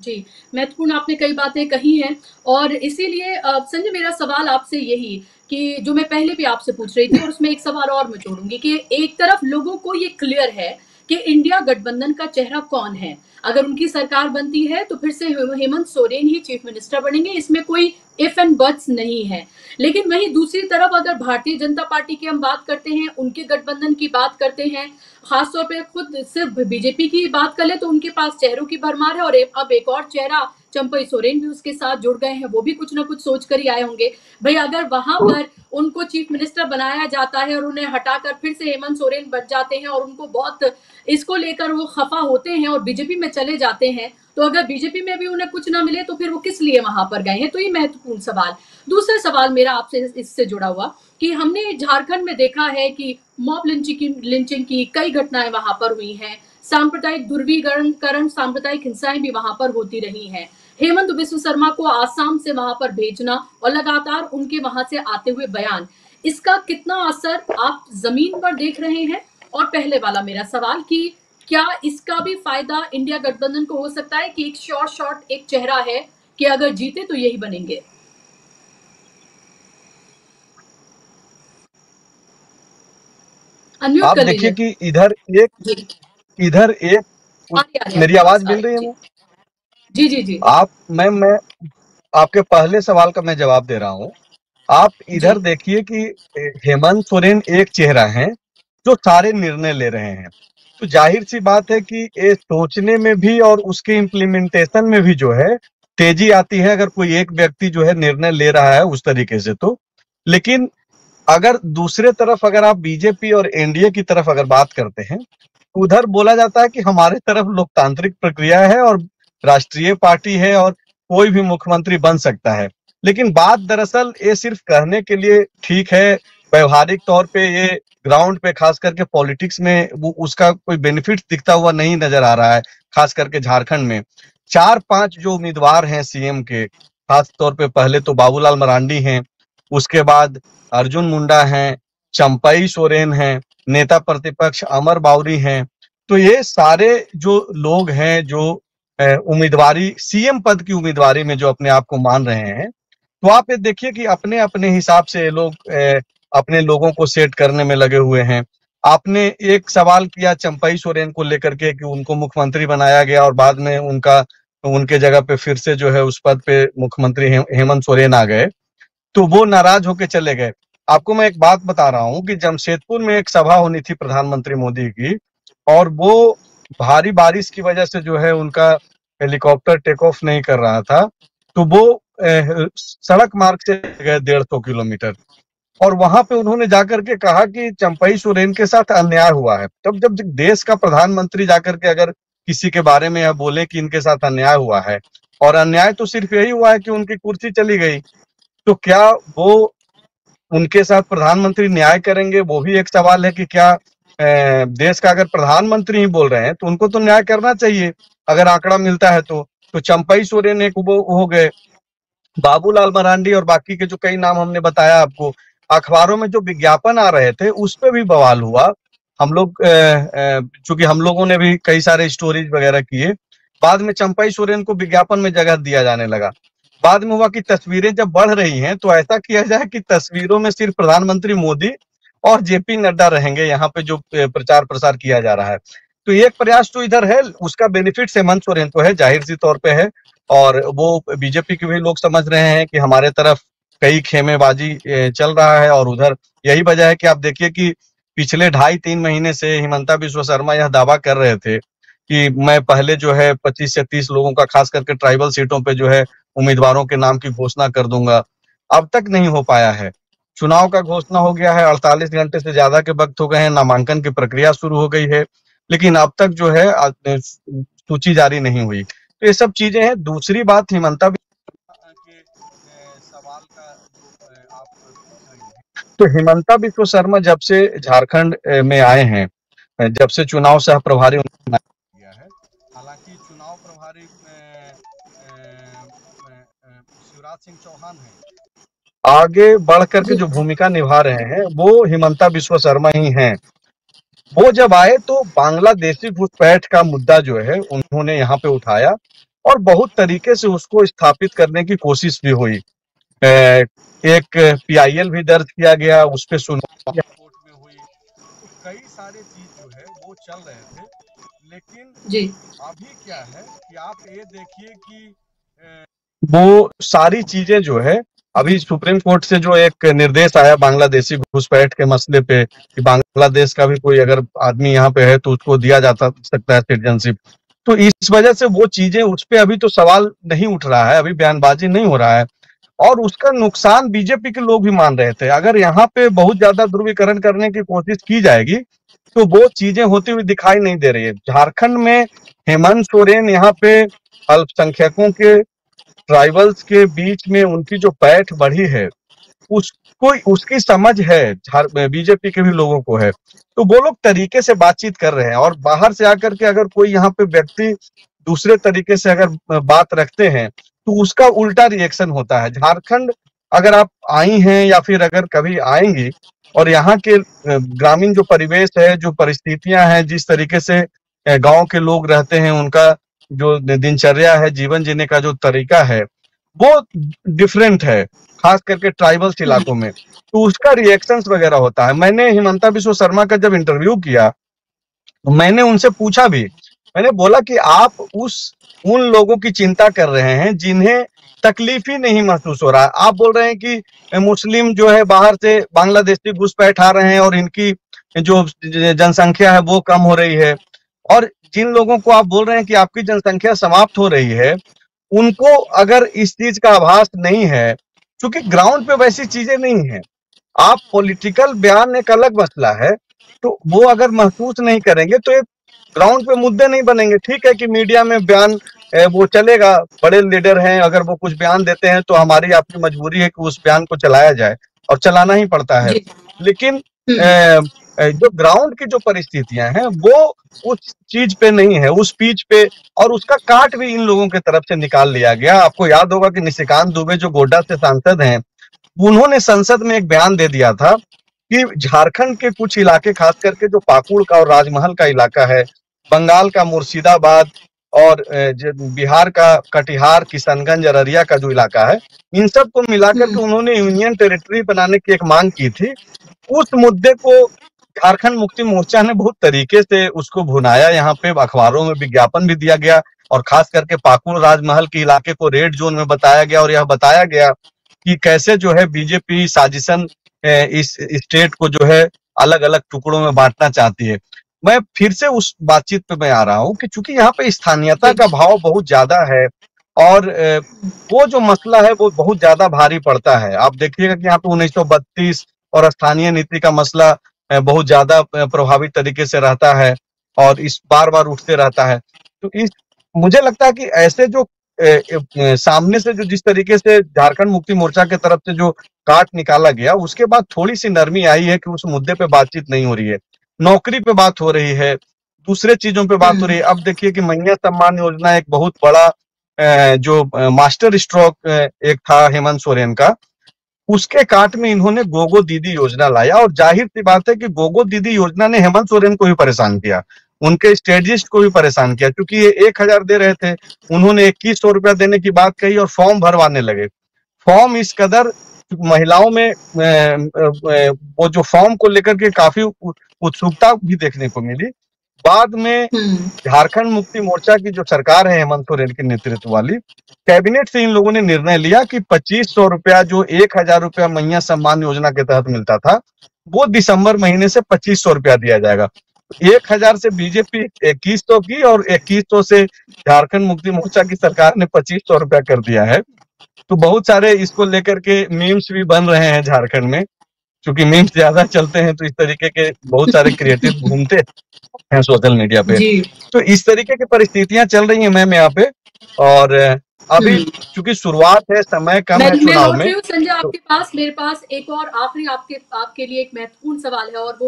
जी, महत्वपूर्ण आपने कई बातें कही हैं और इसीलिए संजय मेरा सवाल आपसे यही कि जो मैं पहले भी आपसे पूछ रही थी और उसमें एक सवाल और मैं जोड़ूंगी कि एक तरफ लोगों को ये क्लियर है कि इंडिया गठबंधन का चेहरा कौन है, अगर उनकी सरकार बनती है तो फिर से हेमंत सोरेन ही चीफ मिनिस्टर बनेंगे, इसमें कोई इफ एंड बट्स नहीं है। लेकिन वहीं दूसरी तरफ अगर भारतीय जनता पार्टी की हम बात करते हैं, उनके गठबंधन की बात करते हैं, खासतौर पे खुद सिर्फ बीजेपी की बात कर ले तो उनके पास चेहरों की भरमार है और अब एक और चेहरा चंपई सोरेन भी उसके साथ जुड़ गए हैं, वो भी कुछ ना कुछ सोच कर ही आए होंगे। भाई अगर वहां पर उनको चीफ मिनिस्टर बनाया जाता है और उन्हें हटाकर फिर से हेमंत सोरेन बच जाते हैं और उनको बहुत इसको लेकर वो खफा होते हैं और बीजेपी में चले जाते हैं, तो अगर बीजेपी में भी उन्हें कुछ ना मिले तो फिर वो किस लिए वहां पर गए हैं? तो ये महत्वपूर्ण सवाल। दूसरा सवाल मेरा आपसे इससे जुड़ा हुआ कि हमने झारखंड में देखा है कि मॉब लिंचिंग की कई घटनाएं वहां पर हुई हैं, सांप्रदायिक ध्रुवीकरण, सांप्रदायिक हिंसाएं भी वहां पर होती रही हैं। हेमंत बिस्व शर्मा को आसाम से वहां पर भेजना और लगातार उनके वहां से आते हुए बयान, इसका कितना असर आप जमीन पर देख रहे हैं? और पहले वाला मेरा सवाल कि क्या इसका भी फायदा इंडिया गठबंधन को हो सकता है कि एक शॉर्ट एक चेहरा है कि अगर जीते तो यही बनेंगे? आप देखिए कि इधर एक मेरी आवाज मिल रही है? जी जी जी। मैं आपके पहले सवाल का मैं जवाब दे रहा हूँ। आप इधर देखिए कि हेमंत सोरेन एक चेहरा है जो सारे निर्णय ले रहे हैं, तो जाहिर सी बात है कि ये सोचने में भी और उसके इम्प्लीमेंटेशन में भी जो है तेजी आती है अगर कोई एक व्यक्ति जो है निर्णय ले रहा है उस तरीके से। तो लेकिन अगर दूसरे तरफ अगर आप बीजेपी और एनडीए की तरफ अगर बात करते हैं, उधर बोला जाता है कि हमारे तरफ लोकतांत्रिक प्रक्रिया है और राष्ट्रीय पार्टी है और कोई भी मुख्यमंत्री बन सकता है। लेकिन बात दरअसल ये सिर्फ कहने के लिए ठीक है, व्यवहारिक तौर पे ये ग्राउंड पे खास करके पॉलिटिक्स में वो उसका कोई बेनिफिट दिखता हुआ नहीं नजर आ रहा है। खास करके झारखंड में 4-5 जो उम्मीदवार हैं सीएम के, खास तौर पे पहले तो बाबूलाल मरांडी हैं, उसके बाद अर्जुन मुंडा हैं, चंपई सोरेन हैं, नेता प्रतिपक्ष अमर बाउरी हैं। तो ये सारे जो लोग हैं जो उम्मीदवारी सीएम पद की उम्मीदवारी में जो अपने आप को मान रहे हैं, तो आप ये देखिए कि अपने अपने हिसाब से ये लोग अपने लोगों को सेट करने में लगे हुए हैं। आपने एक सवाल किया चंपई सोरेन को लेकर के कि उनको मुख्यमंत्री बनाया गया और बाद में उनके जगह पे फिर से जो है उस पद पे मुख्यमंत्री हेमंत सोरेन आ गए, तो वो नाराज होके चले गए। आपको मैं एक बात बता रहा हूँ कि जमशेदपुर में एक सभा होनी थी प्रधानमंत्री मोदी की, और वो भारी बारिश की वजह से जो है उनका हेलीकॉप्टर टेक ऑफ नहीं कर रहा था, तो वो सड़क मार्ग से गए 150 किलोमीटर, और वहां पे उन्होंने जाकर के कहा कि चंपई सोरेन के साथ अन्याय हुआ है। तब जब देश का प्रधानमंत्री जाकर के अगर किसी के बारे में यह बोले कि इनके साथ अन्याय हुआ है, और अन्याय तो सिर्फ यही हुआ है कि उनकी कुर्सी चली गई, तो क्या वो उनके साथ प्रधानमंत्री न्याय करेंगे? वो भी एक सवाल है कि क्या देश का अगर प्रधानमंत्री ही बोल रहे हैं तो उनको तो न्याय करना चाहिए अगर आंकड़ा मिलता है तो चंपई सोरेन एक वो हो गए, बाबूलाल मरांडी और बाकी के जो कई नाम हमने बताया आपको, अखबारों में जो विज्ञापन आ रहे थे उस पे भी बवाल हुआ। हम लोग चूंकि हम लोगों ने भी कई सारे स्टोरीज वगैरह किए, बाद में चंपई सोरेन को विज्ञापन में जगह दिया जाने लगा। बाद में हुआ कि तस्वीरें जब बढ़ रही हैं तो ऐसा किया जाए कि तस्वीरों में सिर्फ प्रधानमंत्री मोदी और जेपी नड्डा रहेंगे, यहाँ पे जो प्रचार प्रसार किया जा रहा है। तो एक प्रयास तो इधर है, उसका बेनिफिट हेमंत सोरेन को है, जाहिर सी तौर पे है, और वो बीजेपी के भी लोग समझ रहे हैं कि हमारे तरफ कई खेमेबाजी चल रहा है, और उधर यही वजह है कि आप देखिए कि पिछले 2.5-3 महीने से हिमंता बिस्व शर्मा यह दावा कर रहे थे कि मैं पहले जो है 25 से 30 लोगों का खास करके ट्राइबल सीटों पे जो है उम्मीदवारों के नाम की घोषणा कर दूंगा। अब तक नहीं हो पाया है। चुनाव का घोषणा हो गया है, 48 घंटे से ज्यादा के वक्त हो गए हैं, नामांकन की प्रक्रिया शुरू हो गई है, लेकिन अब तक जो है सूची जारी नहीं हुई। तो ये सब चीजें हैं। दूसरी बात हिमंता के सवाल का जो आप पूछ रही हैं, तो हिमंता बिस्व शर्मा जब से झारखंड में आए हैं, जब से चुनाव सह प्रभारी गया है, हालांकि चुनाव प्रभारी शिवराज सिंह चौहान है, आगे बढ़ करके जो भूमिका निभा रहे हैं वो हिमंता बिस्व शर्मा ही हैं। वो जब आए तो बांग्लादेशी घुसपैठ का मुद्दा जो है उन्होंने यहाँ पे उठाया और बहुत तरीके से उसको स्थापित करने की कोशिश भी हुई। एक पीआईएल भी दर्ज किया गया, उस पे सुनवाई कोर्ट में हुई, तो कई सारे चीज जो है वो चल रहे थे। लेकिन अभी क्या है कि आप ये देखिए कि वो सारी चीजें जो है अभी सुप्रीम कोर्ट से जो एक निर्देश आया बांग्लादेशी घुसपैठ के मसले पे कि बांग्लादेश का भी कोई अगर आदमी यहाँ पे है तो उसको दिया जा सकता है सिटीजनशिप, तो इस वजह से वो चीजें उस पे अभी तो सवाल नहीं उठ रहा है, अभी बयानबाजी नहीं हो रहा है। और उसका नुकसान बीजेपी के लोग भी मान रहे थे। अगर यहाँ पे बहुत ज्यादा ध्रुवीकरण करने की कोशिश की जाएगी तो वो चीजें होती हुई दिखाई नहीं दे रही है। झारखंड में हेमंत सोरेन यहाँ पे अल्पसंख्यकों के, ट्राइबल्स के बीच में उनकी जो पैठ बढ़ी है, उसको उसकी समझ है, बीजेपी के भी लोगों को है। तो वो लोग तरीके से बातचीत कर रहे हैं, और बाहर से आकर के अगर कोई यहाँ पे व्यक्ति दूसरे तरीके से अगर बात रखते हैं तो उसका उल्टा रिएक्शन होता है। झारखंड अगर आप आई हैं या फिर अगर कभी आएंगी, और यहाँ के ग्रामीण जो परिवेश है, जो परिस्थितियां हैं, जिस तरीके से गांव के लोग रहते हैं, उनका जो दिनचर्या है, जीवन जीने का जो तरीका है, वो डिफरेंट है, खास करके ट्राइबल्स इलाकों में। तो उसका रिएक्शंस वगैरह होता है। मैंने हिमंता बिस्वा शर्मा का जब इंटरव्यू किया तो मैंने उनसे पूछा भी, मैंने बोला कि आप उन लोगों की चिंता कर रहे हैं जिन्हें तकलीफ ही नहीं महसूस हो रहा है। आप बोल रहे हैं कि मुस्लिम जो है बाहर से बांग्लादेशी घुसपैठ आ रहे हैं और इनकी जो जनसंख्या है वो कम हो रही है, और जिन लोगों को आप बोल रहे हैं कि आपकी जनसंख्या समाप्त हो रही है, उनको अगर इस चीज का आभास नहीं है, क्योंकि ग्राउंड पे वैसी चीजें नहीं है। आप पॉलिटिकल बयान एक अलग मसला है, तो वो अगर महसूस नहीं करेंगे तो ये ग्राउंड पे मुद्दे नहीं बनेंगे। ठीक है कि मीडिया में बयान वो चलेगा, बड़े लीडर हैं, अगर वो कुछ बयान देते हैं तो हमारी आपकी मजबूरी है कि उस बयान को चलाया जाए, और चलाना ही पड़ता है। लेकिन जो ग्राउंड की जो परिस्थितियां हैं वो उस चीज पे नहीं है, उस पीच पे, और उसका काट भी इन लोगों की तरफ से निकाल लिया गया। आपको याद होगा कि निशिकांत दुबे जो गोड्डा से सांसद हैं, उन्होंने संसद में एक बयान दे दिया था कि झारखंड के कुछ इलाके, खास करके जो पाकुड़ का और राजमहल का इलाका है, बंगाल का मुर्शिदाबाद और बिहार का कटिहार, किशनगंज, अररिया का जो इलाका है, इन सब को मिलाकर के उन्होंने यूनियन टेरिटरी बनाने की एक मांग की थी। उस मुद्दे को झारखंड मुक्ति मोर्चा ने बहुत तरीके से उसको भुनाया, यहाँ पे अखबारों में विज्ञापन भी दिया गया, और खास करके पाकुड़ राजमहल के इलाके को रेड जोन में बताया गया, और यह बताया गया कि कैसे जो है बीजेपी साजिशन इस स्टेट को जो है अलग अलग टुकड़ों में बांटना चाहती है। मैं फिर से उस बातचीत पे मैं आ रहा हूँ कि चूंकि यहाँ पे स्थानीयता का भाव बहुत ज्यादा है, और वो जो मसला है वो बहुत ज्यादा भारी पड़ता है। आप देखिएगा कि यहाँ पे 1932 और स्थानीय नीति का मसला बहुत ज्यादा प्रभावित तरीके से रहता है, और इस बार बार उठते रहता है। तो इस मुझे लगता है कि ऐसे जो सामने से जो जिस तरीके से झारखंड मुक्ति मोर्चा के तरफ से जो काट निकाला गया, उसके बाद थोड़ी सी नरमी आई है कि उस मुद्दे पे बातचीत नहीं हो रही है, नौकरी पे बात हो रही है, दूसरे चीजों पे बात हो रही है। अब देखिए कि मैया सम्मान योजना एक बहुत बड़ा जो मास्टर स्ट्रोक एक था हेमंत सोरेन का, उसके काट में इन्होंने गोगो दीदी योजना लाया, और जाहिर सी बात है कि गोगो दीदी योजना ने हेमंत सोरेन को भी परेशान किया, उनके स्ट्रेटजिस्ट को भी परेशान किया, क्योंकि ये 1000 दे रहे थे, उन्होंने 2100 रुपया देने की बात कही और फॉर्म भरवाने लगे। फॉर्म इस कदर महिलाओं में वो जो फॉर्म को लेकर के काफी उत्सुकता भी देखने को मिली। बाद में झारखंड मुक्ति मोर्चा की जो सरकार है हेमंत सोरेन के नेतृत्व वाली, कैबिनेट से इन लोगों ने निर्णय लिया कि 2500 रुपया, जो 1000 रुपया मैया सम्मान योजना के तहत मिलता था, वो दिसंबर महीने से 2500 रुपया दिया जाएगा। 1000 से बीजेपी 2100 की, और 2100 से झारखंड मुक्ति मोर्चा की सरकार ने 2500 रुपया कर दिया है। तो बहुत सारे इसको लेकर के मीम्स भी बन रहे हैं झारखंड में, क्योंकि मीम्स ज्यादा चलते हैं, तो इस तरीके के बहुत सारे क्रिएटिव घूमते हैं सोशल मीडिया पे। तो इस तरीके की परिस्थितियां चल रही हैं मैम यहाँ पे, और अभी चूंकि शुरुआत है, समय कम है चुनाव में। संजय आपके पास, मेरे पास एक और आखिरी आपके लिए एक महत्वपूर्ण सवाल है, और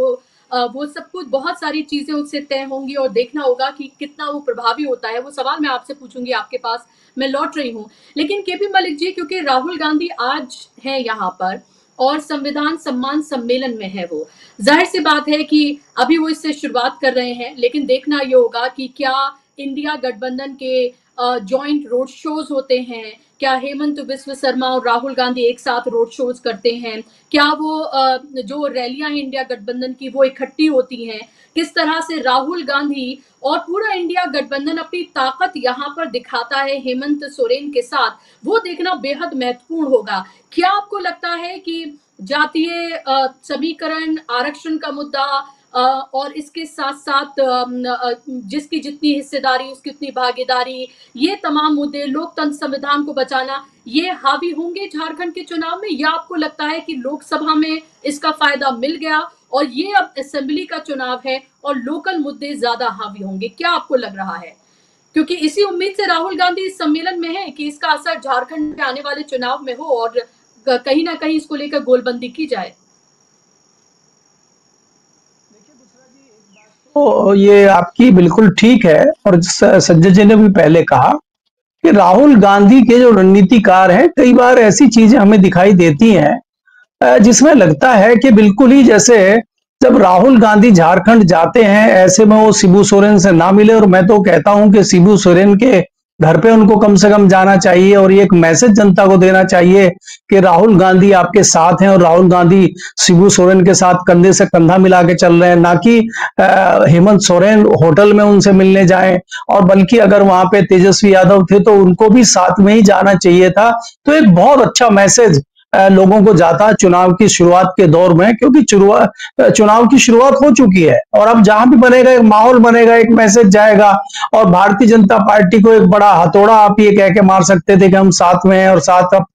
वो सब कुछ, बहुत सारी चीजें उससे तय होंगी और देखना होगा कि कितना वो प्रभावी होता है। वो सवाल मैं आपसे पूछूंगी, आपके पास मैं लौट रही हूँ। लेकिन केपी मलिक जी, क्योंकि राहुल गांधी आज है यहाँ पर और संविधान सम्मान सम्मेलन में है, वो जाहिर सी बात है कि अभी वो इससे शुरुआत कर रहे हैं, लेकिन देखना ये होगा कि क्या इंडिया गठबंधन के जॉइंट रोड शोज होते हैं, क्या हेमंत बिस्वा शर्मा और राहुल गांधी एक साथ रोड शोज करते हैं, क्या वो जो रैलियां हैं इंडिया गठबंधन की वो इकट्ठी होती हैं, किस तरह से राहुल गांधी और पूरा इंडिया गठबंधन अपनी ताकत यहाँ पर दिखाता है हेमंत सोरेन के साथ, वो देखना बेहद महत्वपूर्ण होगा। क्या आपको लगता है कि जातीय समीकरण, आरक्षण का मुद्दा, और इसके साथ साथ जिसकी जितनी हिस्सेदारी उसकी उतनी भागीदारी, ये तमाम मुद्दे, लोकतंत्र संविधान को बचाना, ये हावी होंगे झारखंड के चुनाव में, या आपको लगता है कि लोकसभा में इसका फायदा मिल गया और ये अब असेंबली का चुनाव है और लोकल मुद्दे ज्यादा हावी होंगे? क्या आपको लग रहा है? क्योंकि इसी उम्मीद से राहुल गांधी इस सम्मेलन में है कि इसका असर झारखंड में आने वाले चुनाव में हो और कहीं ना कहीं इसको लेकर गोलबंदी की जाए। तो ये आपकी बिल्कुल ठीक है, और संजय जी ने भी पहले कहा कि राहुल गांधी के जो रणनीतिकार हैं, कई बार ऐसी चीजें हमें दिखाई देती हैं जिसमें लगता है कि बिल्कुल ही जैसे जब राहुल गांधी झारखंड जाते हैं ऐसे में वो शिबू सोरेन से ना मिले। और मैं तो कहता हूं कि शिबू सोरेन के घर पे उनको कम से कम जाना चाहिए और ये एक मैसेज जनता को देना चाहिए कि राहुल गांधी आपके साथ हैं और राहुल गांधी शिबू सोरेन के साथ कंधे से कंधा मिला के चल रहे हैं, ना कि हेमंत सोरेन होटल में उनसे मिलने जाएं। और बल्कि अगर वहां पे तेजस्वी यादव थे तो उनको भी साथ में ही जाना चाहिए था। तो एक बहुत अच्छा मैसेज लोगों को जाता चुनाव की शुरुआत के दौर में, क्योंकि चुनाव की शुरुआत हो चुकी है और अब जहां भी बनेगा एक माहौल बनेगा, एक मैसेज जाएगा। और भारतीय जनता पार्टी को एक बड़ा हथौड़ा आप ये कह के मार सकते थे कि हम साथ में हैं और साथ आप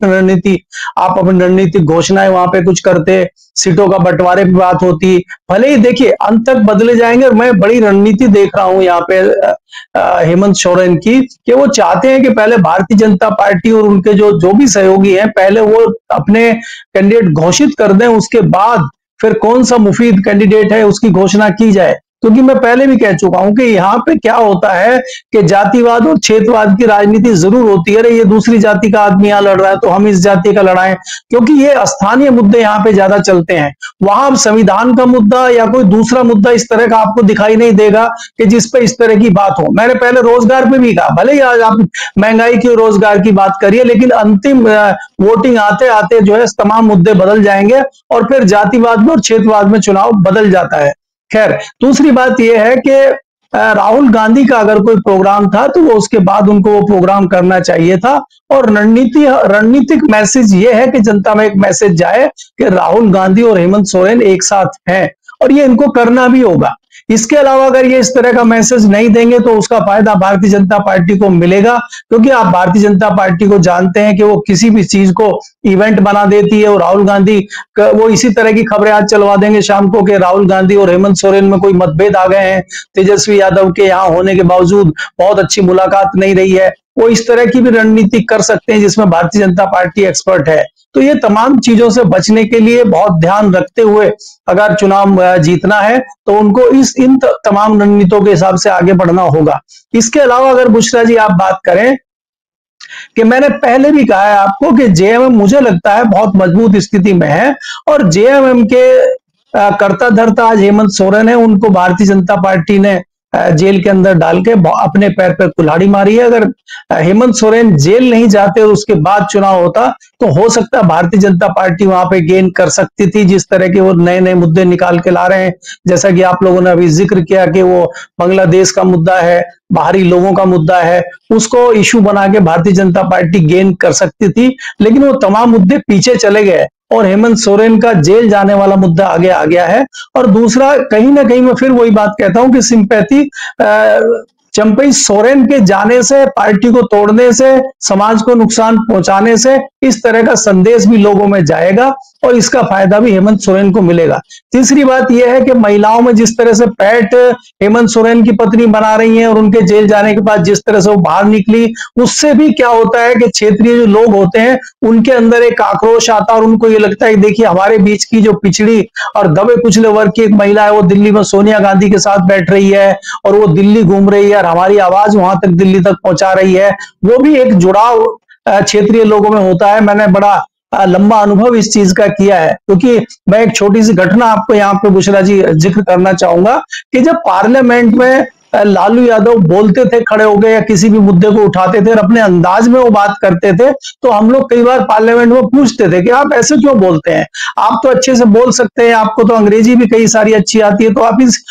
अपनी रणनीतिक घोषणाएं वहां पे कुछ करते, सीटों का बंटवारे की बात होती। भले ही देखिए अंत तक बदले जाएंगे, और मैं बड़ी रणनीति देख रहा हूं यहाँ पे हेमंत सोरेन की, कि वो चाहते हैं कि पहले भारतीय जनता पार्टी और उनके जो भी सहयोगी हैं पहले वो अपने कैंडिडेट घोषित कर दें, उसके बाद फिर कौन सा मुफीद कैंडिडेट है उसकी घोषणा की जाए। क्योंकि मैं पहले भी कह चुका हूं कि यहाँ पे क्या होता है कि जातिवाद और क्षेत्रवाद की राजनीति जरूर होती है। ये दूसरी जाति का आदमी यहाँ लड़ रहा है तो हम इस जाति का लड़ाएं, क्योंकि ये स्थानीय मुद्दे यहाँ पे ज्यादा चलते हैं। वहां संविधान का मुद्दा या कोई दूसरा मुद्दा इस तरह का आपको दिखाई नहीं देगा कि जिसपे इस तरह की बात हो। मैंने पहले रोजगार पे भी कहा, भले ही आज आप महंगाई की रोजगार की बात करिए, लेकिन अंतिम वोटिंग आते आते जो है तमाम मुद्दे बदल जाएंगे और फिर जातिवाद में और क्षेत्रवाद में चुनाव बदल जाता है। खैर, दूसरी बात यह है कि राहुल गांधी का अगर कोई प्रोग्राम था तो वो उसके बाद उनको वो प्रोग्राम करना चाहिए था। और रणनीतिक मैसेज ये है कि जनता में एक मैसेज जाए कि राहुल गांधी और हेमंत सोरेन एक साथ हैं, और ये इनको करना भी होगा। इसके अलावा अगर ये इस तरह का मैसेज नहीं देंगे तो उसका फायदा भारतीय जनता पार्टी को मिलेगा, क्योंकि आप भारतीय जनता पार्टी को जानते हैं कि वो किसी भी चीज को इवेंट बना देती है। और राहुल गांधी वो इसी तरह की खबरें आज चलवा देंगे शाम को कि राहुल गांधी और हेमंत सोरेन में कोई मतभेद आ गए हैं, तेजस्वी यादव के यहाँ होने के बावजूद बहुत अच्छी मुलाकात नहीं रही है। वो इस तरह की भी रणनीति कर सकते हैं जिसमें भारतीय जनता पार्टी एक्सपर्ट है। तो ये तमाम चीजों से बचने के लिए बहुत ध्यान रखते हुए अगर चुनाव जीतना है तो उनको इन तमाम रणनीतियों के हिसाब से आगे बढ़ना होगा। इसके अलावा अगर बुशरा जी आप बात करें कि मैंने पहले भी कहा है आपको कि जेएमएम मुझे लगता है बहुत मजबूत स्थिति में है, और जेएमएम के कर्ता धर्ता आज हेमंत सोरेन है। उनको भारतीय जनता पार्टी ने जेल के अंदर डाल के अपने पैर पर कुल्हाड़ी मारी है। अगर हेमंत सोरेन जेल नहीं जाते और उसके बाद चुनाव होता तो हो सकता है भारतीय जनता पार्टी वहां पे गेन कर सकती थी, जिस तरह के वो नए नए मुद्दे निकाल के ला रहे हैं। जैसा कि आप लोगों ने अभी जिक्र किया कि वो बांग्लादेश का मुद्दा है, बाहरी लोगों का मुद्दा है, उसको इशू बना के भारतीय जनता पार्टी गेन कर सकती थी। लेकिन वो तमाम मुद्दे पीछे चले गए और हेमंत सोरेन का जेल जाने वाला मुद्दा आगे आ गया है। और दूसरा, कहीं ना कहीं मैं फिर वही बात कहता हूं कि सिंपैथी चंपई सोरेन के जाने से, पार्टी को तोड़ने से, समाज को नुकसान पहुंचाने से इस तरह का संदेश भी लोगों में जाएगा और इसका फायदा भी हेमंत सोरेन को मिलेगा। तीसरी बात यह है कि महिलाओं में जिस तरह से पैठ हेमंत सोरेन की पत्नी बना रही हैं और उनके जेल जाने के बाद जिस तरह से वो बाहर निकली, उससे भी क्या होता है कि क्षेत्रीय जो लोग होते हैं उनके अंदर एक आक्रोश आता है और उनको ये लगता है कि देखिए हमारे बीच की जो पिछड़ी और दबे कुचले वर्ग की एक महिला है वो दिल्ली में सोनिया गांधी के साथ बैठ रही है और वो दिल्ली घूम रही है और हमारी आवाज वहां तक दिल्ली तक पहुंचा रही है। वो भी एक जुड़ाव क्षेत्रीय लोगों में होता है। मैंने बड़ा लंबा अनुभव इस चीज का किया है, क्योंकि मैं एक छोटी सी घटना आपको यहाँ पे बुशरा जी जिक्र करना चाहूंगा कि जब पार्लियामेंट में लालू यादव बोलते थे खड़े हो गए या किसी भी मुद्दे को उठाते थे और अपने अंदाज में वो बात करते थे, तो हम लोग कई बार पार्लियामेंट में पूछते थे कि आप ऐसे क्यों बोलते हैं, आप तो अच्छे से बोल सकते हैं, आपको तो अंग्रेजी भी कई सारी अच्छी आती है, तो आप इस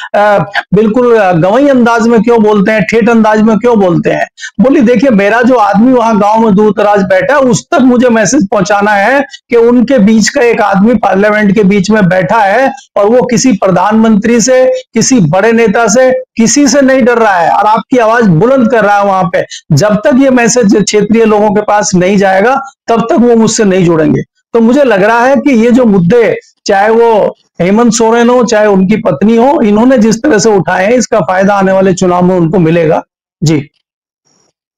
बिल्कुल गवई अंदाज में क्यों बोलते हैं, ठेठ अंदाज में क्यों बोलते हैं। बोली देखिए, मेरा जो आदमी वहां गांव में दूर दराज बैठा है उस तक मुझे मैसेज पहुंचाना है कि उनके बीच का एक आदमी पार्लियामेंट के बीच में बैठा है और वो किसी प्रधानमंत्री से, किसी बड़े नेता से, किसी से नहीं डर रहा है और आपकी आवाज बुलंद कर रहा है वहां पे। जब तक ये मैसेज क्षेत्रीय लोगों के पास नहीं जाएगा तब तक वो मुझसे नहीं जुड़ेंगे। तो मुझे लग रहा है कि ये जो मुद्दे, चाहे वो हेमंत सोरेन हो चाहे उनकी पत्नी हो, इन्होंने जिस तरह से उठाए हैं इसका फायदा आने वाले चुनाव में उनको मिलेगा। जी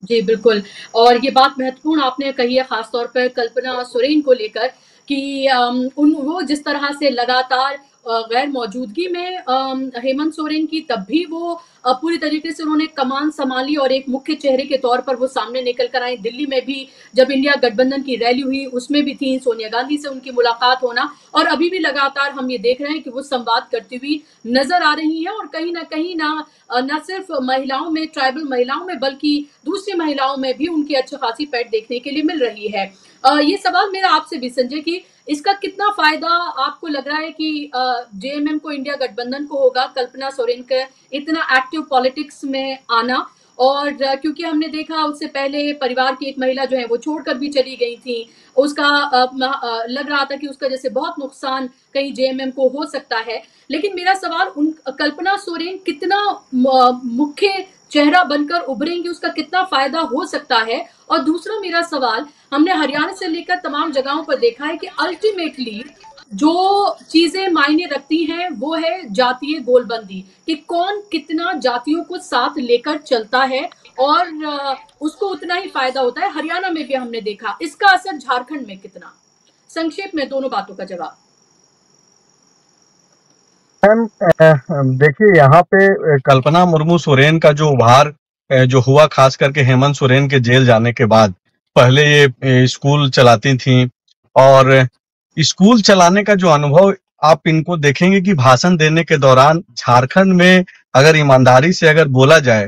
जी बिल्कुल। और ये बात महत्वपूर्ण आपने कही है, खासतौर पर कल्पना सोरेन को लेकर कि वो जिस तरह से लगातार गैर मौजूदगी में हेमंत सोरेन की, तब भी वो पूरी तरीके से उन्होंने कमान संभाली और एक मुख्य चेहरे के तौर पर वो सामने निकल कर आई। दिल्ली में भी जब इंडिया गठबंधन की रैली हुई उसमें भी थी, सोनिया गांधी से उनकी मुलाकात होना, और अभी भी लगातार हम ये देख रहे हैं कि वो संवाद करती हुई नजर आ रही है। और कहीं ना न सिर्फ महिलाओं में, ट्राइबल महिलाओं में, बल्कि दूसरी महिलाओं में भी उनकी अच्छी खासी पैठ देखने के लिए मिल रही है। ये सवाल मेरा आपसे भी संजय कि इसका कितना फायदा आपको लग रहा है कि जेएमएम को, इंडिया गठबंधन को होगा कल्पना सोरेन का इतना एक्टिव पॉलिटिक्स में आना। और क्योंकि हमने देखा उससे पहले परिवार की एक महिला जो है वो छोड़कर भी चली गई थी, उसका लग रहा था कि उसका जैसे बहुत नुकसान कहीं जेएमएम को हो सकता है। लेकिन मेरा सवाल, उन कल्पना सोरेन कितना मुख्य चेहरा बनकर उभरेंगी, उसका कितना फायदा हो सकता है। और दूसरा मेरा सवाल, हमने हरियाणा से लेकर तमाम जगहों पर देखा है कि अल्टीमेटली जो चीजें मायने रखती हैं वो है जातीय गोलबंदी, कि कौन कितना जातियों को साथ लेकर चलता है और उसको उतना ही फायदा होता है। हरियाणा में भी हमने देखा, इसका असर झारखंड में कितना। संक्षेप में दोनों बातों का जवाब। देखिए, यहाँ पे कल्पना मुर्मू सोरेन का जो उभार जो हुआ, खास करके हेमंत सोरेन के जेल जाने के बाद, पहले ये स्कूल चलाती थी और स्कूल चलाने का जो अनुभव आप इनको देखेंगे कि भाषण देने के दौरान झारखंड में अगर ईमानदारी से अगर बोला जाए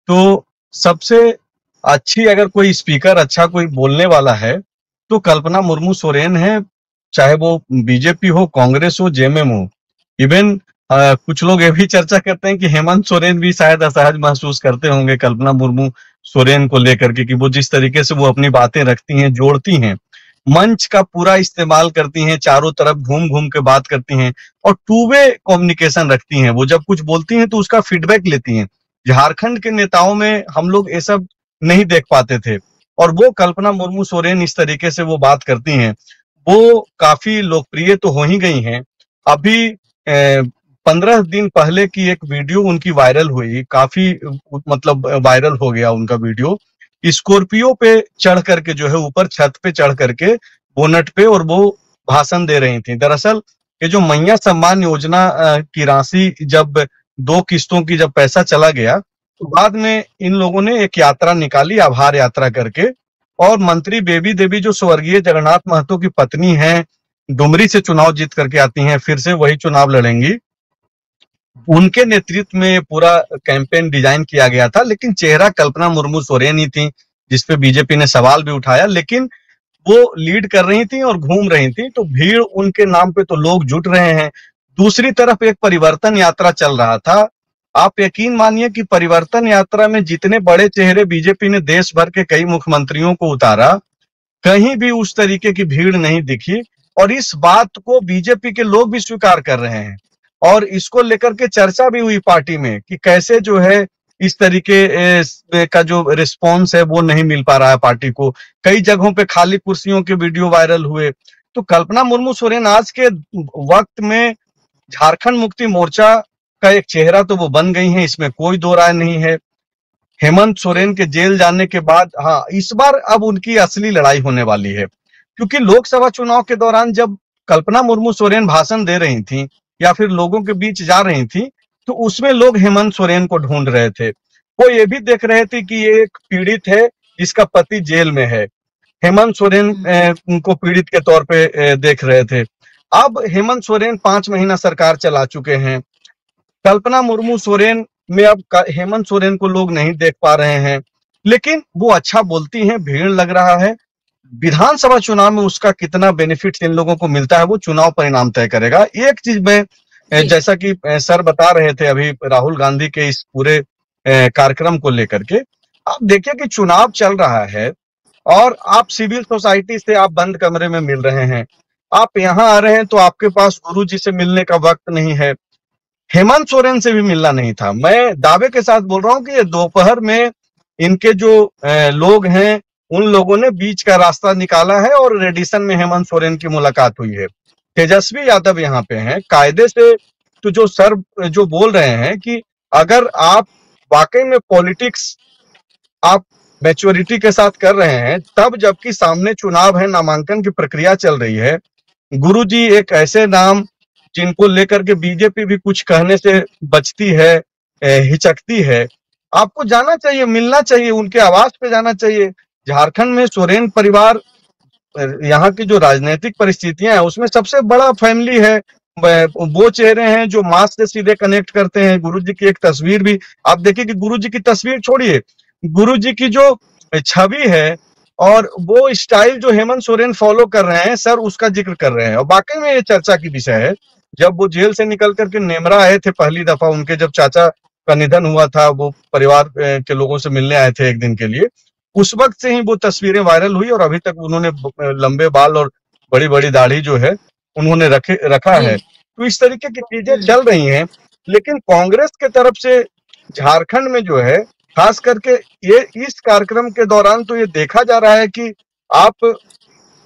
तो सबसे अच्छी, अगर कोई स्पीकर अच्छा कोई बोलने वाला है तो कल्पना मुर्मू सोरेन है, चाहे वो बीजेपी हो, कांग्रेस हो, जेएमएम हो। इवन कुछ लोग ये भी चर्चा करते हैं कि हेमंत सोरेन भी शायद असहज महसूस करते होंगे कल्पना मुर्मू सोरेन को लेकर के, कि वो जिस तरीके से वो अपनी बातें रखती हैं, जोड़ती हैं, मंच का पूरा इस्तेमाल करती हैं, चारों तरफ घूम घूम के बात करती हैं और टू वे कम्युनिकेशन रखती हैं। वो जब कुछ बोलती हैं तो उसका फीडबैक लेती हैं। झारखंड के नेताओं में हम लोग ये सब नहीं देख पाते थे और वो कल्पना मुर्मू सोरेन इस तरीके से वो बात करती हैं, वो काफी लोकप्रिय तो हो ही गई हैं। अभी 15 दिन पहले की एक वीडियो उनकी वायरल हुई, काफी मतलब वायरल हो गया उनका वीडियो। स्कॉर्पियो पे चढ़ करके, जो है ऊपर छत पे चढ़ करके बोनट पे, और वो भाषण दे रही थी। दरअसल ये जो मैया सम्मान योजना की राशि जब 2 किस्तों की जब पैसा चला गया तो बाद में इन लोगों ने एक यात्रा निकाली, आभार यात्रा करके, और मंत्री बेबी देवी जो स्वर्गीय जगन्नाथ महतो की पत्नी हैं, डुमरी से चुनाव जीत करके आती हैं, फिर से वही चुनाव लड़ेंगी, उनके नेतृत्व में पूरा कैंपेन डिजाइन किया गया था। लेकिन चेहरा कल्पना मुर्मू सोरेन ही थी, जिसपे बीजेपी ने सवाल भी उठाया, लेकिन वो लीड कर रही थी और घूम रही थी, तो भीड़ उनके नाम पे तो लोग जुट रहे हैं। दूसरी तरफ एक परिवर्तन यात्रा चल रहा था। आप यकीन मानिए कि परिवर्तन यात्रा में जितने बड़े चेहरे बीजेपी ने देश भर के कई मुख्यमंत्रियों को उतारा, कहीं भी उस तरीके की भीड़ नहीं दिखी। और इस बात को बीजेपी के लोग भी स्वीकार कर रहे हैं और इसको लेकर के चर्चा भी हुई पार्टी में कि कैसे जो है इस तरीके का जो रिस्पॉन्स है वो नहीं मिल पा रहा है पार्टी को। कई जगहों पे खाली कुर्सियों के वीडियो वायरल हुए। तो कल्पना मुर्मू सोरेन आज के वक्त में झारखंड मुक्ति मोर्चा का एक चेहरा तो वो बन गई हैं, इसमें कोई दो राय नहीं है। हेमंत सोरेन के जेल जाने के बाद, हाँ, इस बार अब उनकी असली लड़ाई होने वाली है, क्योंकि लोकसभा चुनाव के दौरान जब कल्पना मुर्मू सोरेन भाषण दे रही थी या फिर लोगों के बीच जा रही थी, तो उसमें लोग हेमंत सोरेन को ढूंढ रहे थे। वो ये भी देख रहे थे कि ये एक पीड़ित है जिसका पति जेल में है। हेमंत सोरेन उनको पीड़ित के तौर पे देख रहे थे। अब हेमंत सोरेन 5 महीना सरकार चला चुके हैं। कल्पना मुर्मू सोरेन में अब हेमंत सोरेन को लोग नहीं देख पा रहे हैं, लेकिन वो अच्छा बोलती हैं, भीड़ लग रहा है। विधानसभा चुनाव में उसका कितना बेनिफिट इन लोगों को मिलता है वो चुनाव परिणाम तय करेगा। एक चीज में जी जैसा कि सर बता रहे थे अभी राहुल गांधी के इस पूरे कार्यक्रम को लेकर के, आप देखिए कि चुनाव चल रहा है और आप सिविल सोसाइटी से आप बंद कमरे में मिल रहे हैं, आप यहाँ आ रहे हैं तो आपके पास गुरु जी से मिलने का वक्त नहीं है। हेमंत सोरेन से भी मिलना नहीं था। मैं दावे के साथ बोल रहा हूं कि ये दोपहर में इनके जो लोग हैं उन लोगों ने बीच का रास्ता निकाला है और रेडिसन में हेमंत सोरेन की मुलाकात हुई है। तेजस्वी यादव यहाँ पे हैं कायदे से। तो जो सर जो बोल रहे हैं कि अगर आप वाकई में पॉलिटिक्स आप मैच्योरिटी के साथ कर रहे हैं, तब जबकि सामने चुनाव है, नामांकन की प्रक्रिया चल रही है, गुरुजी एक ऐसे नाम जिनको लेकर के बीजेपी भी कुछ कहने से बचती है, हिचकती है, आपको जाना चाहिए, मिलना चाहिए, उनके आवाज पे जाना चाहिए। झारखंड में सोरेन परिवार यहाँ की जो राजनीतिक परिस्थितियां हैं उसमें सबसे बड़ा फैमिली है। वो चेहरे हैं जो मास से सीधे कनेक्ट करते हैं। गुरुजी की एक तस्वीर भी आप देखिए कि गुरुजी की तस्वीर छोड़िए, गुरुजी की जो छवि है और वो स्टाइल जो हेमंत सोरेन फॉलो कर रहे हैं सर, उसका जिक्र कर रहे हैं। और वाकई में ये चर्चा की विषय है। जब वो जेल से निकल करके नेमरा आए थे पहली दफा, उनके जब चाचा का निधन हुआ था, वो परिवार के लोगों से मिलने आए थे एक दिन के लिए, उस वक्त से ही वो तस्वीरें वायरल हुई और अभी तक उन्होंने लंबे बाल और बड़ी बड़ी दाढ़ी जो है उन्होंने रखा जी है। तो इस तरीके की चीजें हम्म। चल रही हैं। लेकिन कांग्रेस के तरफ से झारखंड में जो है, खास करके ये इस कार्यक्रम के दौरान तो ये देखा जा रहा है कि आप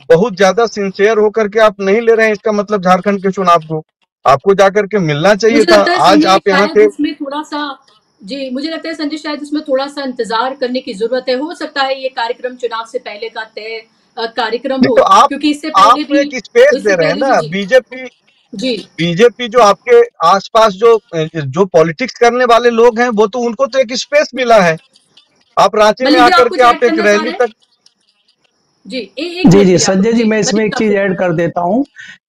बहुत ज्यादा सिंसियर होकर के आप नहीं ले रहे हैं। इसका मतलब झारखंड के चुनाव को आपको जाकर के मिलना चाहिए मुझे था। लगता है आज संजय आप यहाँ शायद थे। इसमें थोड़ा सा जी मुझे लगता है संजय शायद इसमें थोड़ा सा इंतजार करने की जरूरत है। हो सकता है ये कार्यक्रम चुनाव से पहले का तय कार्यक्रम नहीं हो, तो क्योंकि आप तो एक स्पेस दे रहे हैं ना। जी बीजेपी जी बीजेपी जो आपके आसपास जो जो पॉलिटिक्स करने वाले लोग हैं, वो तो उनको तो एक स्पेस मिला है। आप रांची में मलिक जी, आप आकर कुछ के आप ऐड एक करना चाह रैली रहे हैं? तक। जी एक जी मिनट जी के लिए आप संजय जी, जी मैं इसमें मलिक एक साहब चीज फिर ऐड कर देता हूं।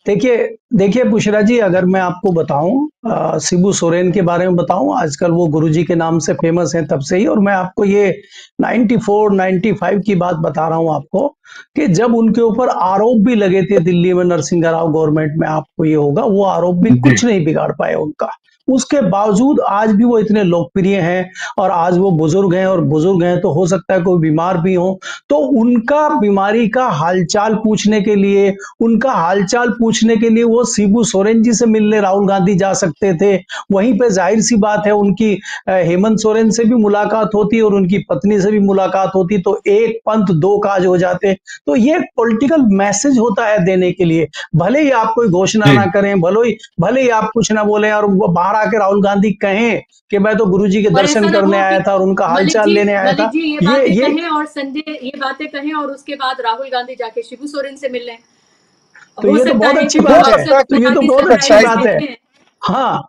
देखिए देखिए बुशरा जी, अगर मैं आपको बताऊं, शिबू सोरेन के बारे में बताऊं, आजकल वो गुरुजी के नाम से फेमस हैं तब से ही। और मैं आपको ये 94 95 की बात बता रहा हूं आपको, कि जब उनके ऊपर आरोप भी लगे थे दिल्ली में नरसिंह राव गवर्नमेंट में, आपको ये होगा, वो आरोप भी जी कुछ नहीं बिगाड़ पाए उनका। उसके बावजूद आज भी वो इतने लोकप्रिय हैं। और आज वो बुजुर्ग हैं, और बुजुर्ग हैं तो हो सकता है कोई बीमार भी हो, तो उनका बीमारी का हालचाल पूछने के लिए, उनका हालचाल पूछने के लिए वो शिबू सोरेन जी से मिलने राहुल गांधी जा सकते थे। वहीं पे जाहिर सी बात है उनकी हेमंत सोरेन से भी मुलाकात होती और उनकी पत्नी से भी मुलाकात होती, तो एक पंथ दो काज हो जाते। तो ये पॉलिटिकल मैसेज होता है देने के लिए। भले ही आप कोई घोषणा जी ना करें, भले ही आप कुछ ना बोले, और वो बाहर आके राहुल गांधी कहें कि मैं तो गुरुजी के और ऐसा दर्शन ना करने हो आया कि था और उनका हालचाल लेने आया था। मलिक जी ये और संजय ये बातें कहें और उसके बाद राहुल गांधी जाके शिबू सोरेन से मिल लें। तो हो ये तो सकता बहुत है अच्छी क्योंकि हो बात वो है, अक्सर सकता है तो कि ये तो पार्टी बहुत कुछ अच्छी सरप्राइज एक्साइट बात है। देते हैं। हाँ,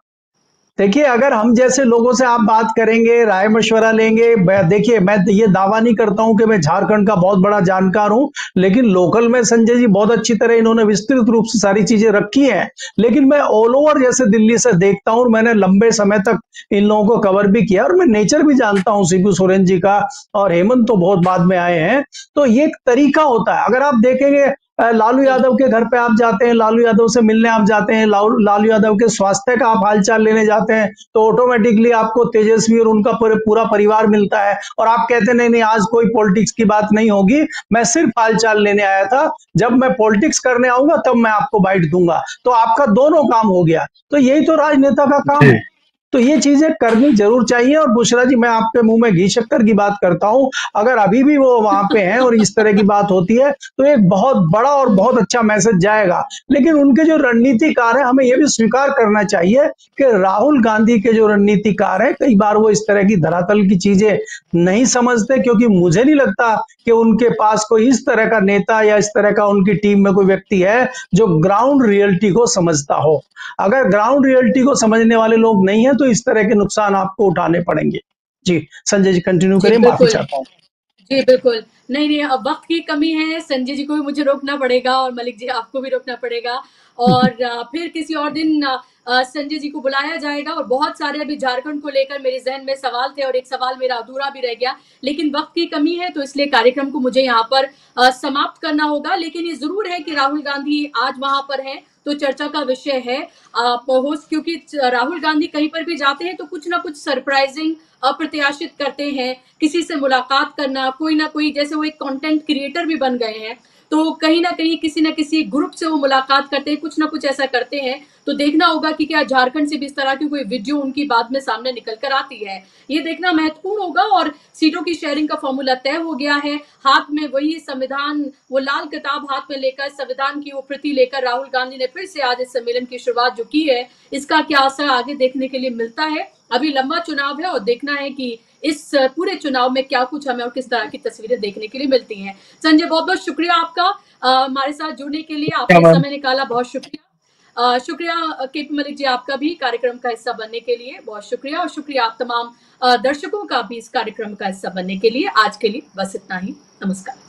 देखिए अगर हम जैसे लोगों से आप बात करेंगे, राय मशवरा लेंगे, देखिए मैं ये दावा नहीं करता हूं कि मैं झारखंड का बहुत बड़ा जानकार हूं, लेकिन लोकल में संजय जी बहुत अच्छी तरह इन्होंने विस्तृत रूप से सारी चीजें रखी हैं। लेकिन मैं ऑल ओवर जैसे दिल्ली से देखता हूं, मैंने लंबे समय तक इन लोगों को कवर भी किया और मैं नेचर भी जानता हूं शिबू सोरेन जी का। और हेमंत तो बहुत बाद में आए हैं। तो ये एक तरीका होता है। अगर आप देखेंगे लालू जी यादव के घर पे आप जाते हैं, लालू यादव से मिलने आप जाते हैं, लालू यादव के स्वास्थ्य का आप हालचाल लेने जाते हैं, तो ऑटोमेटिकली आपको तेजस्वी और उनका पूरा परिवार मिलता है। और आप कहते हैं नहीं नहीं आज कोई पॉलिटिक्स की बात नहीं होगी, मैं सिर्फ हालचाल लेने आया था, जब मैं पॉलिटिक्स करने आऊंगा तब मैं आपको बाइट दूंगा। तो आपका दोनों काम हो गया। तो यही तो राजनेता का काम जी है। तो ये चीजें करनी जरूर चाहिए। और बुशरा जी, मैं आपके मुंह में घी शक्कर की बात करता हूं, अगर अभी भी वो वहां पे हैं और इस तरह की बात होती है, तो एक बहुत बड़ा और बहुत अच्छा मैसेज जाएगा। लेकिन उनके जो रणनीतिकार है, हमें यह भी स्वीकार करना चाहिए कि राहुल गांधी के जो रणनीतिकार है, कई बार वो इस तरह की धरातल की चीजें नहीं समझते, क्योंकि मुझे नहीं लगता कि उनके पास कोई इस तरह का नेता या इस तरह का उनकी टीम में कोई व्यक्ति है जो ग्राउंड रियलिटी को समझता हो। अगर ग्राउंड रियलिटी को समझने वाले लोग नहीं है, तो इस तरह के नुकसान आपको उठाने पड़ेंगे। जी संजय जी कंटिन्यू जी करिए, माफी बिल्कुल चाहता हूँ। जी बिल्कुल नहीं नहीं अब वक्त की कमी है। संजय जी को भी मुझे रोकना पड़ेगा और मलिक जी आपको भी रोकना पड़ेगा। और फिर किसी और दिन संजय जी को बुलाया जाएगा। और बहुत सारे अभी झारखंड को लेकर मेरे जहन में सवाल थे और एक सवाल मेरा अधूरा भी रह गया, लेकिन वक्त की कमी है तो इसलिए कार्यक्रम को मुझे यहाँ पर समाप्त करना होगा। लेकिन ये जरूर है कि राहुल गांधी आज वहां पर हैं तो चर्चा का विषय है होस्ट, क्योंकि राहुल गांधी कहीं पर भी जाते हैं तो कुछ ना कुछ सरप्राइजिंग अप्रत्याशित करते हैं। किसी से मुलाकात करना, कोई ना कोई, जैसे वो एक कंटेंट क्रिएटर भी बन गए हैं तो कहीं ना कहीं किसी ना किसी ग्रुप से वो मुलाकात करते हैं, कुछ ना कुछ ऐसा करते हैं। तो देखना होगा कि क्या झारखंड से भी इस तरह की कोई वीडियो उनकी बाद में सामने निकल कर आती है, ये देखना महत्वपूर्ण होगा। और सीटों की शेयरिंग का फॉर्मूला तय हो गया है, हाथ में वही संविधान, वो लाल किताब हाथ में लेकर, संविधान की वो प्रति लेकर राहुल गांधी ने फिर से आज इस सम्मेलन की शुरुआत जो की है, इसका क्या असर आगे देखने के लिए मिलता है। अभी लंबा चुनाव है और देखना है कि इस पूरे चुनाव में क्या कुछ हमें और किस तरह की तस्वीरें देखने के लिए मिलती हैं। संजय, बहुत बहुत शुक्रिया आपका हमारे साथ जुड़ने के लिए, आपने समय निकाला, बहुत शुक्रिया। शुक्रिया केपी मलिक जी आपका भी कार्यक्रम का हिस्सा बनने के लिए, बहुत शुक्रिया। और शुक्रिया आप तमाम दर्शकों का भी इस कार्यक्रम का हिस्सा बनने के लिए। आज के लिए बस इतना ही, नमस्कार।